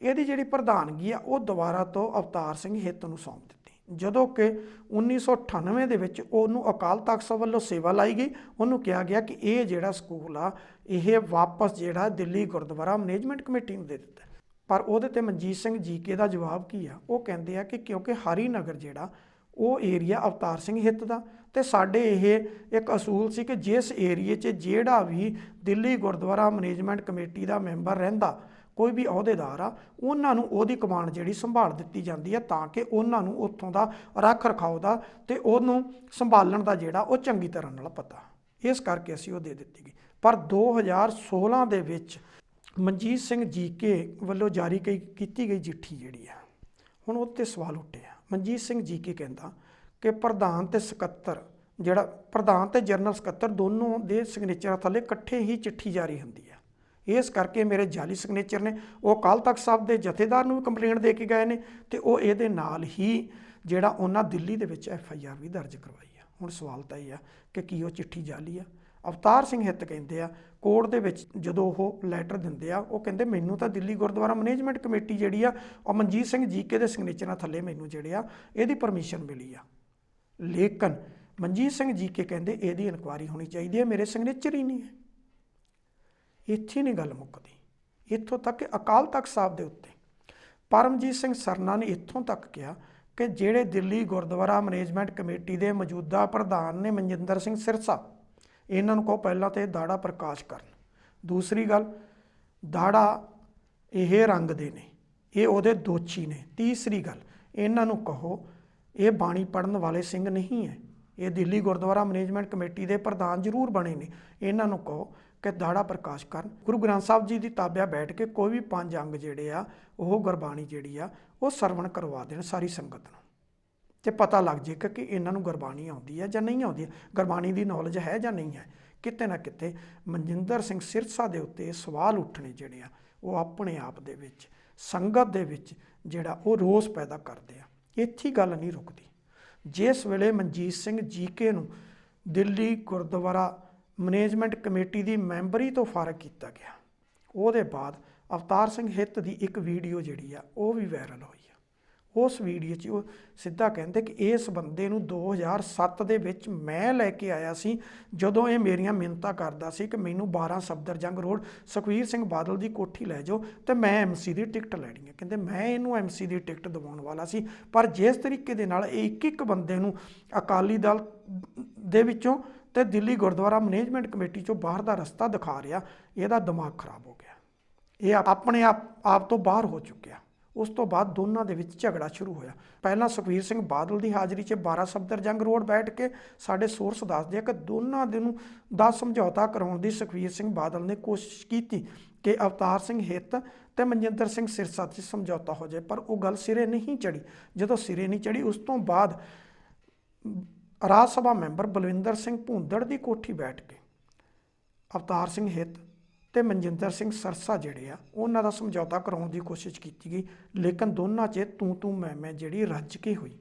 ਇਹਦੀ ਜਿਹੜੀ ਪ੍ਰਧਾਨਗੀ ਆ ਉਹ ਦੁਬਾਰਾ ਤੋਂ ਅਵਤਾਰ ਸਿੰਘ ਹਿੱਤ ਨੂੰ ਸੌਂਪ ਦਿੱਤੀ। ਜਦੋਂ ਕਿ 1998 ਦੇ ਵਿੱਚ ਉਹਨੂੰ ਅਕਾਲ ਤਖਤ ਸਾਹਿਬ ਵੱਲੋਂ ਸੇਵਾ ਲਾਈ ਗਈ, ਉਹਨੂੰ ਕਿਹਾ ਗਿਆ ਕਿ ਇਹ ਜਿਹੜਾ ਸਕੂਲ ਆ ਇਹ ਵਾਪਸ ਜਿਹੜਾ ਦਿੱਲੀ ਗੁਰਦੁਆਰਾ ਮੈਨੇਜਮੈਂਟ ਕਮੇਟੀ ਨੂੰ ਦੇ ਦਿੱਤਾ। ਪਰ ਉਹਦੇ ਤੇ ਮਨਜੀਤ ਸਿੰਘ ਜੀਕੇ ਦਾ ਜਵਾਬ ਕੀ ਆ, ਉਹ ਕਹਿੰਦੇ ਆ ਕਿ ਕਿਉਂਕਿ ਹਰੀਨਗਰ ਜਿਹੜਾ ਉਹ ਏਰੀਆ ਅਵਤਾਰ ਸਿੰਘ ਹਿੱਤ ਦਾ, ਤੇ ਸਾਡੇ ਇਹ ਇੱਕ ਅਸੂਲ ਸੀ ਕਿ ਜਿਸ ਏਰੀਏ 'ਚ ਜਿਹੜਾ ਵੀ ਦਿੱਲੀ ਗੁਰਦੁਆਰਾ ਮੈਨੇਜਮੈਂਟ ਕਮੇਟੀ ਦਾ ਮੈਂਬਰ ਰਹਿੰਦਾ, ਕੋਈ ਵੀ ਅਹੁਦੇਦਾਰ ਆ, ਉਹਨਾਂ ਨੂੰ ਉਹਦੀ ਕਮਾਂਡ ਜਿਹੜੀ ਸੰਭਾਲ ਦਿੱਤੀ ਜਾਂਦੀ ਹੈ, ਤਾਂ ਕਿ ਉਹਨਾਂ ਨੂੰ ਉੱਥੋਂ ਦਾ ਰੱਖ ਰਖਾਓ ਦਾ ਤੇ ਉਹਨੂੰ ਸੰਭਾਲਣ ਦਾ ਜਿਹੜਾ ਉਹ ਚੰਗੀ ਤਰ੍ਹਾਂ ਨਾਲ ਪਤਾ। ਇਸ ਕਰਕੇ ਅਸੀਂ ਉਹ ਦੇ ਦਿੱਤੀ ਗਈ। ਪਰ 2016 ਦੇ ਵਿੱਚ ਮਨਜੀਤ ਸਿੰਘ ਜੀਕੇ ਵੱਲੋਂ ਜਾਰੀ ਕੀਤੀ ਗਈ ਚਿੱਠੀ ਜਿਹੜੀ ਆ, ਹੁਣ ਉਹ 'ਤੇ ਸਵਾਲ ਉੱਠੇ ਆ। ਮਨਜੀਤ ਸਿੰਘ ਜੀਕੇ ਕਹਿੰਦਾ ਕਿ ਪ੍ਰਧਾਨ ਤੇ ਸਕੱਤਰ, ਜਿਹੜਾ ਪ੍ਰਧਾਨ ਤੇ ਜਨਰਲ ਸਕੱਤਰ ਦੋਨੋਂ ਦੇ ਸਿਗਨੇਚਰਾਂ ਥੱਲੇ ਇਕੱਠੇ ਹੀ ਚਿੱਠੀ ਜਾਰੀ ਹੁੰਦੀ ਆ, ਇਸ ਕਰਕੇ ਮੇਰੇ ਜਾਲੀ ਸਿਗਨੇਚਰ ਨੇ। ਉਹ ਅਕਾਲ ਤਖਤ ਸਾਹਿਬ ਦੇ ਜਥੇਦਾਰ ਨੂੰ ਵੀ ਕੰਪਲੇਂਟ ਦੇ ਕੇ ਗਏ ਨੇ, ਤੇ ਉਹ ਇਹਦੇ ਨਾਲ ਹੀ ਜਿਹੜਾ ਉਹਨਾਂ ਦਿੱਲੀ ਦੇ ਵਿੱਚ FIR ਵੀ ਦਰਜ ਕਰਵਾਈ ਆ। ਹੁਣ ਸਵਾਲ ਤਾਂ ਇਹ ਆ ਕਿ ਕੀ ਉਹ ਚਿੱਠੀ ਜਾਲੀ ਆ। ਅਵਤਾਰ ਸਿੰਘ ਹਿੱਤ ਕਹਿੰਦੇ ਆ, ਕੋਰਟ ਦੇ ਵਿੱਚ ਜਦੋਂ ਉਹ ਲੈਟਰ ਦਿੰਦੇ ਆ, ਉਹ ਕਹਿੰਦੇ ਮੈਨੂੰ ਤਾਂ ਦਿੱਲੀ ਗੁਰਦੁਆਰਾ ਮੈਨੇਜਮੈਂਟ ਕਮੇਟੀ ਜਿਹੜੀ ਆ ਉਹ ਮਨਜੀਤ ਸਿੰਘ ਜੀਕੇ ਦੇ ਸਿਗਨੇਚਰਾਂ ਥੱਲੇ ਮੈਨੂੰ ਜਿਹੜੇ ਆ ਇਹਦੀ ਪਰਮਿਸ਼ਨ ਮਿਲੀ ਆ, ਲੇਕਿਨ ਮਨਜੀਤ ਸਿੰਘ ਜੀਕੇ ਕਹਿੰਦੇ ਇਹਦੀ ਇਨਕੁਆਇਰੀ ਹੋਣੀ ਚਾਹੀਦੀ ਹੈ, ਮੇਰੇ ਸਿਗਨੇਚਰ ਹੀ ਨਹੀਂ ਹੈ। ਇੱਥੇ ਨਹੀਂ ਗੱਲ ਮੁੱਕਦੀ, ਇੱਥੋਂ ਤੱਕ ਕਿ ਅਕਾਲ ਤਖਤ ਸਾਹਿਬ ਦੇ ਉੱਤੇ ਪਰਮਜੀਤ ਸਿੰਘ ਸਰਨਾ ਨੇ ਇੱਥੋਂ ਤੱਕ ਕਿਹਾ ਕਿ ਜਿਹੜੇ ਦਿੱਲੀ ਗੁਰਦੁਆਰਾ ਮੈਨੇਜਮੈਂਟ ਕਮੇਟੀ ਦੇ ਮੌਜੂਦਾ ਪ੍ਰਧਾਨ ਨੇ ਮਨਜਿੰਦਰ ਸਿੰਘ ਸਿਰਸਾ, ਇਹਨਾਂ ਨੂੰ ਕਹੋ ਪਹਿਲਾਂ ਤਾਂ ਇਹ ਦਾੜਾ ਪ੍ਰਕਾਸ਼ ਕਰਨ। ਦੂਸਰੀ ਗੱਲ, ਦਾੜਾ ਇਹ ਰੰਗ ਦੇ ਨੇ, ਇਹ ਉਹਦੇ ਦੋਸ਼ੀ ਨੇ। ਤੀਸਰੀ ਗੱਲ, ਇਹਨਾਂ ਨੂੰ ਕਹੋ ਇਹ ਬਾਣੀ ਪੜ੍ਹਨ ਵਾਲੇ ਸਿੰਘ ਨਹੀਂ ਹੈ, ਇਹ ਦਿੱਲੀ ਗੁਰਦੁਆਰਾ ਮੈਨੇਜਮੈਂਟ ਕਮੇਟੀ ਦੇ ਪ੍ਰਧਾਨ ਜ਼ਰੂਰ ਬਣੇ ਨੇ। ਇਹਨਾਂ ਨੂੰ ਕਹੋ ਕਿ ਦਾੜਾ ਪ੍ਰਕਾਸ਼ ਕਰਨ, ਗੁਰੂ ਗ੍ਰੰਥ ਸਾਹਿਬ ਜੀ ਦੀ ਤਾਬਿਆ ਬੈਠ ਕੇ ਕੋਈ ਵੀ 5 ਅੰਗ ਜਿਹੜੇ ਆ ਉਹ ਗੁਰਬਾਣੀ ਜਿਹੜੀ ਆ ਉਹ ਸਰਵਣ ਕਰਵਾ ਦੇਣ ਸਾਰੀ ਸੰਗਤ ਨੂੰ, ਤੇ ਪਤਾ ਲੱਗ ਜਾਏਗਾ ਕਿ ਇਹਨਾਂ ਨੂੰ ਗੁਰਬਾਣੀ ਆਉਂਦੀ ਹੈ ਜਾਂ ਨਹੀਂ ਆਉਂਦੀ ਹੈ, ਗੁਰਬਾਣੀ ਦੀ ਨੌਲੇਜ ਹੈ ਜਾਂ ਨਹੀਂ ਹੈ। ਕਿਤੇ ਨਾ ਕਿਤੇ ਮਨਜਿੰਦਰ ਸਿੰਘ ਸਿਰਸਾ ਦੇ ਉੱਤੇ ਸਵਾਲ ਉੱਠਣੇ ਜਿਹੜੇ ਆ ਉਹ ਆਪਣੇ ਆਪ ਦੇ ਵਿੱਚ ਸੰਗਤ ਦੇ ਵਿੱਚ ਜਿਹੜਾ ਉਹ ਰੋਸ ਪੈਦਾ ਕਰਦੇ ਆ। ਇੱਥੇ ਗੱਲ ਨਹੀਂ ਰੁਕਦੀ। ਜਿਸ ਵੇਲੇ ਮਨਜੀਤ ਸਿੰਘ ਜੀਕੇ ਨੂੰ ਦਿੱਲੀ ਗੁਰਦੁਆਰਾ ਮੈਨੇਜਮੈਂਟ ਕਮੇਟੀ ਦੀ ਮੈਂਬਰੀ ਤੋਂ ਫਾਰਗ ਕੀਤਾ ਗਿਆ, ਉਹਦੇ ਬਾਅਦ ਅਵਤਾਰ ਸਿੰਘ ਹਿੱਤ ਦੀ ਇੱਕ ਵੀਡੀਓ ਜਿਹੜੀ ਆ ਉਹ ਵੀ ਵਾਇਰਲ ਹੋਈ ਆ। ਉਸ ਵੀਡੀਓ 'ਚ ਉਹ ਸਿੱਧਾ ਕਹਿੰਦੇ ਕਿ ਇਸ ਬੰਦੇ ਨੂੰ 2007 ਦੇ ਵਿੱਚ ਮੈਂ ਲੈ ਕੇ ਆਇਆ ਸੀ, ਜਦੋਂ ਇਹ ਮੇਰੀਆਂ ਮਿੰਨਤਾਂ ਕਰਦਾ ਸੀ ਕਿ ਮੈਨੂੰ 12 ਸਫਦਰਜੰਗ ਰੋਡ ਸੁਖਬੀਰ ਸਿੰਘ ਬਾਦਲ ਦੀ ਕੋਠੀ ਲੈ ਜਾਓ ਤੇ ਮੈਂ ਐਮਸੀ ਦੀ ਟਿਕਟ ਲੈਣੀ ਹੈ। ਕਹਿੰਦੇ ਮੈਂ ਇਹਨੂੰ ਐਮਸੀ ਦੀ ਟਿਕਟ ਦਿਵਾਉਣ ਵਾਲਾ ਸੀ, ਪਰ ਜਿਸ ਤਰੀਕੇ ਦੇ ਨਾਲ ਇਹ ਇੱਕ ਬੰਦੇ ਨੂੰ ਅਕਾਲੀ ਦਲ ਦੇ ਵਿੱਚੋਂ ਤੇ ਦਿੱਲੀ ਗੁਰਦੁਆਰਾ ਮੈਨੇਜਮੈਂਟ ਕਮੇਟੀ 'ਚੋਂ ਬਾਹਰ ਦਾ ਰਸਤਾ ਦਿਖਾ ਰਿਹਾ, ਇਹਦਾ ਦਿਮਾਗ ਖਰਾਬ ਹੋ ਗਿਆ। ਇਹ ਆਪਣੇ ਆਪ ਤੋਂ ਬਾਹਰ ਹੋ ਚੁੱਕਿਆ। ਉਸ ਤੋਂ ਬਾਅਦ ਦੋਨਾਂ ਦੇ ਵਿੱਚ ਝਗੜਾ ਸ਼ੁਰੂ ਹੋਇਆ। ਪਹਿਲਾਂ ਸੁਖਬੀਰ ਸਿੰਘ ਬਾਦਲ ਦੀ ਹਾਜ਼ਰੀ 'ਚ 12 ਸਫਦਰਜੰਗ ਰੋਡ ਬੈਠ ਕੇ ਸਾਡੇ ਸੋਰਸ ਦੱਸਦੇ ਆ ਕਿ ਦੋਨਾਂ ਦੇ ਨੂੰ ਦਾ ਸਮਝੌਤਾ ਕਰਾਉਣ ਦੀ ਸੁਖਬੀਰ ਸਿੰਘ ਬਾਦਲ ਨੇ ਕੋਸ਼ਿਸ਼ ਕੀਤੀ ਕਿ ਅਵਤਾਰ ਸਿੰਘ ਹਿੱਤ ਤੇ ਮਨਜਿੰਦਰ ਸਿੰਘ ਸਿਰਸਾ 'ਚ ਸਮਝੌਤਾ ਹੋ ਜਾਏ, ਪਰ ਉਹ ਗੱਲ ਸਿਰੇ ਨਹੀਂ ਚੜੀ। ਜਦੋਂ ਸਿਰੇ ਨਹੀਂ ਚੜੀ, ਉਸ ਤੋਂ ਬਾਅਦ ਰਾਜ ਸਭਾ ਮੈਂਬਰ ਬਲਵਿੰਦਰ ਸਿੰਘ ਭੂੰਦੜ ਦੀ ਕੋਠੀ ਬੈਠ ਕੇ ਅਵਤਾਰ ਸਿੰਘ ਹਿੱਤ ਤੇ ਮਨਜਿੰਦਰ ਸਿੰਘ ਸਰਸਾ ਜਿਹੜੇ ਆ ਉਹਨਾਂ ਦਾ ਸਮਝੌਤਾ ਕਰਾਉਣ ਦੀ ਕੋਸ਼ਿਸ਼ ਕੀਤੀ ਗਈ, ਲੇਕਿਨ ਦੋਨਾਂ 'ਚ ਤੂੰ ਮੈਂ ਜਿਹੜੀ ਰੱਜ ਕੇ ਹੋਈ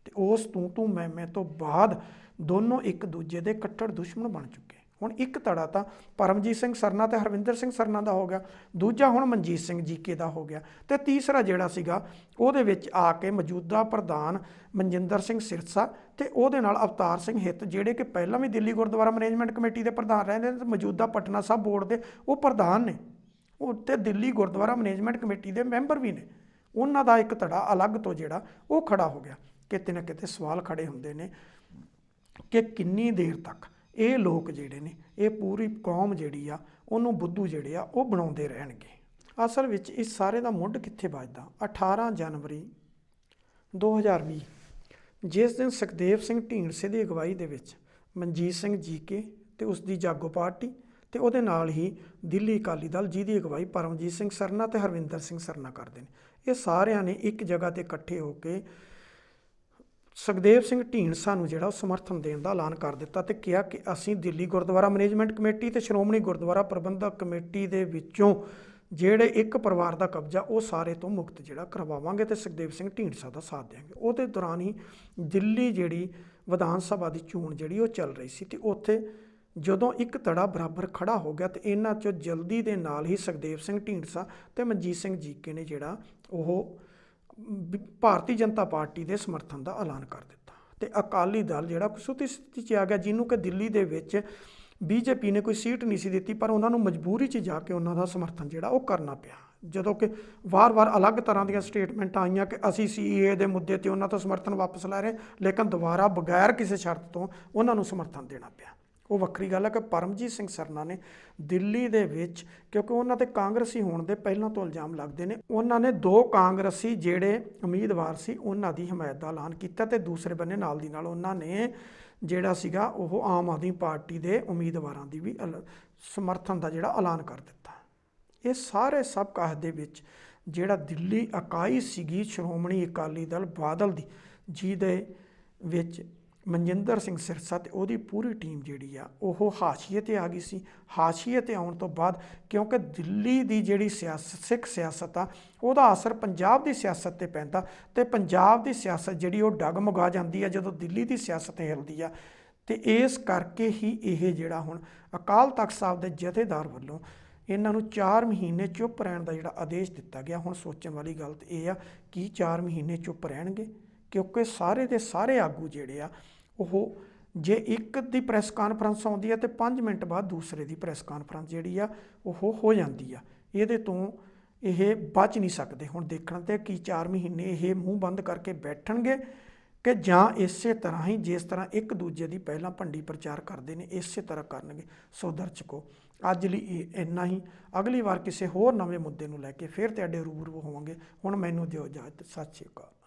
ਤੇ ਉਸ ਤੂੰ ਮੈਂ ਤੋਂ ਬਾਅਦ ਦੋਨੋਂ ਇੱਕ ਦੂਜੇ ਦੇ ਕੱਟੜ ਦੁਸ਼ਮਣ ਬਣ ਚੁੱਕੇ। ਹੁਣ ਇੱਕ ਧੜਾ ਤਾਂ ਪਰਮਜੀਤ ਸਿੰਘ ਸਰਨਾ ਤੇ ਹਰਵਿੰਦਰ ਸਿੰਘ ਸਰਨਾ ਦਾ ਹੋ ਗਿਆ, ਦੂਜਾ ਹੁਣ ਮਨਜੀਤ ਸਿੰਘ ਜੀਕੇ ਦਾ ਹੋ ਗਿਆ, ਤੇ ਤੀਸਰਾ ਜਿਹੜਾ ਸੀਗਾ ਉਹਦੇ ਵਿੱਚ ਆ ਕੇ ਮੌਜੂਦਾ ਪ੍ਰਧਾਨ ਮਨਜਿੰਦਰ ਸਿੰਘ ਸਿਰਸਾ ਤੇ ਉਹਦੇ ਨਾਲ ਅਵਤਾਰ ਸਿੰਘ ਹਿੱਤ, ਜਿਹੜੇ ਕਿ ਪਹਿਲਾਂ ਵੀ ਦਿੱਲੀ ਗੁਰਦੁਆਰਾ ਮੈਨੇਜਮੈਂਟ ਕਮੇਟੀ ਦੇ ਪ੍ਰਧਾਨ ਰਹਿੰਦੇ ਨੇ ਤੇ ਮੌਜੂਦਾ ਪਟਨਾ ਸਾਹਿਬ ਬੋਰਡ ਦੇ ਉਹ ਪ੍ਰਧਾਨ ਨੇ, ਉਹ ਤੇ ਦਿੱਲੀ ਗੁਰਦੁਆਰਾ ਮੈਨੇਜਮੈਂਟ ਕਮੇਟੀ ਦੇ ਮੈਂਬਰ ਵੀ ਨੇ। ਉਹਨਾਂ ਦਾ ਇੱਕ ਧੜਾ ਅਲੱਗ ਤੋਂ ਜਿਹੜਾ ਉਹ ਖੜਾ ਹੋ ਗਿਆ। ਕਿਤੇ ਨਾ ਕਿਤੇ ਸਵਾਲ ਖੜੇ ਹੁੰਦੇ ਨੇ ਕਿ ਕਿੰਨੀ ਦੇਰ ਤੱਕ ਇਹ ਲੋਕ ਜਿਹੜੇ ਨੇ, ਇਹ ਪੂਰੀ ਕੌਮ ਜਿਹੜੀ ਆ ਉਹਨੂੰ ਬੁੱਧੂ ਜਿਹੜੇ ਆ ਉਹ ਬਣਾਉਂਦੇ ਰਹਿਣਗੇ। ਅਸਲ ਵਿੱਚ ਇਸ ਸਾਰੇ ਦਾ ਮੁੱਢ ਕਿੱਥੇ ਵੱਜਦਾ? 18 ਜਨਵਰੀ 2020 ਜਿਸ ਦਿਨ ਸੁਖਦੇਵ ਸਿੰਘ ਢੀਂਡਸੇ ਦੀ ਅਗਵਾਈ ਦੇ ਵਿੱਚ ਮਨਜੀਤ ਸਿੰਘ ਜੀਕੇ ਤੇ ਉਸ ਦੀ ਜਾਗੋ ਪਾਰਟੀ ਤੇ ਉਹਦੇ ਨਾਲ ਹੀ ਦਿੱਲੀ ਅਕਾਲੀ ਦਲ ਜਿਹਦੀ ਅਗਵਾਈ ਪਰਮਜੀਤ ਸਿੰਘ ਸਰਨਾ ਤੇ ਹਰਵਿੰਦਰ ਸਿੰਘ ਸਰਨਾ ਕਰਦੇ ਨੇ, ਇਹ ਸਾਰਿਆਂ ਨੇ ਇੱਕ ਜਗ੍ਹਾ ਤੇ ਇਕੱਠੇ ਹੋ ਕੇ ਸੁਖਦੇਵ ਸਿੰਘ ਢੀਂਡਸਾ ਨੂੰ ਜਿਹੜਾ ਉਹ ਸਮਰਥਨ ਦੇਣ ਦਾ ਐਲਾਨ ਕਰ ਦਿੱਤਾ ਤੇ ਕਿਹਾ ਕਿ ਅਸੀਂ ਦਿੱਲੀ ਗੁਰਦੁਆਰਾ ਮੈਨੇਜਮੈਂਟ ਕਮੇਟੀ ਤੇ ਸ਼੍ਰੋਮਣੀ ਗੁਰਦੁਆਰਾ ਪ੍ਰਬੰਧਕ ਕਮੇਟੀ ਦੇ ਵਿੱਚੋਂ ਜਿਹੜੇ ਇੱਕ ਪਰਿਵਾਰ ਦਾ ਕਬਜ਼ਾ ਉਹ ਸਾਰੇ ਤੋਂ ਮੁਕਤ ਜਿਹੜਾ ਕਰਵਾਵਾਂਗੇ ਤੇ ਸੁਖਦੇਵ ਸਿੰਘ ਢੀਂਡਸਾ ਦਾ ਸਾਥ ਦੇਵਾਂਗੇ। ਉਹਦੇ ਦੌਰਾਨ ਹੀ ਦਿੱਲੀ ਜਿਹੜੀ ਵਿਧਾਨ ਸਭਾ ਦੀ ਚੋਣ ਜਿਹੜੀ ਉਹ ਚੱਲ ਰਹੀ ਸੀ ਤੇ ਉੱਥੇ ਜਦੋਂ ਇੱਕ ਧੜਾ ਬਰਾਬਰ ਖੜਾ ਹੋ ਗਿਆ ਤੇ ਇਹਨਾਂ 'ਚੋਂ ਜਲਦੀ ਦੇ ਨਾਲ ਹੀ ਸੁਖਦੇਵ ਸਿੰਘ ਢੀਂਡਸਾ ਤੇ ਮਨਜੀਤ ਸਿੰਘ ਜੀਕੇ ਨੇ ਜਿਹੜਾ ਉਹ ਭਾਰਤੀ ਜਨਤਾ ਪਾਰਟੀ ਦੇ ਸਮਰਥਨ ਦਾ ਐਲਾਨ ਕਰ ਦਿੱਤਾ ਤੇ ਅਕਾਲੀ ਦਲ ਜਿਹੜਾ ਕੁਸੁਤੀ ਸਥਿਤੀ 'ਚ ਆ ਗਿਆ, ਜਿਹਨੂੰ ਕਿ ਦਿੱਲੀ ਦੇ ਵਿੱਚ ਬੀਜੇਪੀ ਨੇ ਕੋਈ ਸੀਟ ਨਹੀਂ ਸੀ ਦਿੱਤੀ, ਪਰ ਉਹਨਾਂ ਨੂੰ ਮਜਬੂਰੀ 'ਚ ਜਾ ਕੇ ਉਹਨਾਂ ਦਾ ਸਮਰਥਨ ਜਿਹੜਾ ਉਹ ਕਰਨਾ ਪਿਆ। ਜਦੋਂ ਕਿ ਵਾਰ-ਵਾਰ ਅਲੱਗ ਤਰ੍ਹਾਂ ਦੀਆਂ ਸਟੇਟਮੈਂਟਾਂ ਆਈਆਂ ਕਿ ਅਸੀਂ CAA ਦੇ ਮੁੱਦੇ ਤੇ ਉਹਨਾਂ ਤੋਂ ਸਮਰਥਨ ਵਾਪਸ ਲੈ ਰਹੇ, ਲੇਕਿਨ ਦੁਬਾਰਾ ਬਗੈਰ ਕਿਸੇ ਸ਼ਰਤ ਤੋਂ ਉਹਨਾਂ ਨੂੰ ਸਮਰਥਨ ਦੇਣਾ ਪਿਆ। ਉਹ ਵੱਖਰੀ ਗੱਲ ਹੈ ਕਿ ਪਰਮਜੀਤ ਸਿੰਘ ਸਰਨਾ ਨੇ ਦਿੱਲੀ ਦੇ ਵਿੱਚ, ਕਿਉਂਕਿ ਉਹਨਾਂ ਤੇ ਕਾਂਗਰਸੀ ਹੋਣ ਦੇ ਪਹਿਲਾਂ ਤੋਂ ਇਲਜ਼ਾਮ ਲੱਗਦੇ ਨੇ, ਉਹਨਾਂ ਨੇ 2 ਕਾਂਗਰਸੀ ਜਿਹੜੇ ਉਮੀਦਵਾਰ ਸੀ ਉਹਨਾਂ ਦੀ ਹਮਾਇਤ ਦਾ ਐਲਾਨ ਕੀਤਾ ਤੇ ਦੂਸਰੇ ਬੰਨੇ ਨਾਲ ਦੀ ਨਾਲ ਉਹਨਾਂ ਨੇ ਜਿਹੜਾ ਸੀਗਾ ਉਹ ਆਮ ਆਦਮੀ ਪਾਰਟੀ ਦੇ ਉਮੀਦਵਾਰਾਂ ਦੀ ਵੀ ਸਮਰਥਨ ਦਾ ਜਿਹੜਾ ਐਲਾਨ ਕਰ ਦਿੱਤਾ। ਇਹ ਸਾਰੇ ਸਭ ਕਾਹਦ ਦੇ ਵਿੱਚ ਜਿਹੜਾ ਦਿੱਲੀ ਇਕਾਈ ਸੀਗੀ ਸ਼੍ਰੋਮਣੀ ਅਕਾਲੀ ਦਲ ਬਾਦਲ ਦੀ, ਜਿਹਦੇ ਵਿੱਚ ਮਨਜਿੰਦਰ ਸਿੰਘ ਸਿਰਸਾ ਤੇ ਉਹਦੀ ਪੂਰੀ ਟੀਮ ਜਿਹੜੀ ਆ ਉਹ ਹਾਸ਼ੀਏ 'ਤੇ ਆ ਗਈ ਸੀ। ਹਾਸ਼ੀਏ 'ਤੇ ਆਉਣ ਤੋਂ ਬਾਅਦ ਕਿਉਂਕਿ ਦਿੱਲੀ ਦੀ ਜਿਹੜੀ ਸਿੱਖ ਸਿਆਸਤ ਆ ਉਹਦਾ ਅਸਰ ਪੰਜਾਬ ਦੀ ਸਿਆਸਤ 'ਤੇ ਪੈਂਦਾ ਤੇ ਪੰਜਾਬ ਦੀ ਸਿਆਸਤ ਜਿਹੜੀ ਉਹ ਡਗਮਗਾ ਜਾਂਦੀ ਆ ਜਦੋਂ ਦਿੱਲੀ ਦੀ ਸਿਆਸਤ ਹਿਲਦੀ ਆ। ਤੇ ਇਸ ਕਰਕੇ ਹੀ ਇਹ ਜਿਹੜਾ ਹੁਣ ਅਕਾਲ ਤਖਤ ਸਾਹਿਬ ਦੇ ਜਥੇਦਾਰ ਵੱਲੋਂ ਇਹਨਾਂ ਨੂੰ 4 ਮਹੀਨੇ ਚੁੱਪ ਰਹਿਣ ਦਾ ਜਿਹੜਾ ਆਦੇਸ਼ ਦਿੱਤਾ ਗਿਆ। ਹੁਣ ਸੋਚਣ ਵਾਲੀ ਗੱਲ ਤਾਂ ਇਹ ਆ ਕਿ 4 ਮਹੀਨੇ ਚੁੱਪ ਰਹਿਣਗੇ, ਕਿਉਂਕਿ ਸਾਰੇ ਦੇ ਸਾਰੇ ਆਗੂ ਜਿਹੜੇ ਆ ਉਹ ਜੇ ਇੱਕ ਦੀ ਪ੍ਰੈਸ ਕਾਨਫਰੰਸ ਆਉਂਦੀ ਹੈ ਤੇ 5 ਮਿੰਟ ਬਾਅਦ ਦੂਸਰੇ ਦੀ ਪ੍ਰੈਸ ਕਾਨਫਰੰਸ ਜਿਹੜੀ ਆ ਉਹ ਹੋ ਜਾਂਦੀ ਆ। ਇਹਦੇ ਤੋਂ ਇਹ ਬਚ ਨਹੀਂ ਸਕਦੇ। ਹੁਣ ਦੇਖਣ ਤੇ ਕਿ 4 ਮਹੀਨੇ ਇਹ ਮੂੰਹ ਬੰਦ ਕਰਕੇ ਬੈਠਣਗੇ ਕਿ ਜਾਂ ਇਸੇ ਤਰ੍ਹਾਂ ਹੀ ਜਿਸ ਤਰ੍ਹਾਂ ਇੱਕ ਦੂਜੇ ਦੀ ਪਹਿਲਾਂ ਭੰਡੀ ਪ੍ਰਚਾਰ ਕਰਦੇ ਨੇ ਇਸੇ ਤਰ੍ਹਾਂ ਕਰਨਗੇ। ਸੋ ਦਰਸ਼ਕੋ, ਅੱਜ ਲਈ ਇਹ ਇੰਨਾ ਹੀ। ਅਗਲੀ ਵਾਰ ਕਿਸੇ ਹੋਰ ਨਵੇਂ ਮੁੱਦੇ ਨੂੰ ਲੈ ਕੇ ਫਿਰ ਤੁਹਾਡੇ ਰੂਬਰੂ ਹੋਵਾਂਗੇ। ਹੁਣ ਮੈਨੂੰ ਦਿਓ ਇਜਾਜ਼ਤ। ਸਤਿ ਸ਼੍ਰੀ ਅਕਾਲ।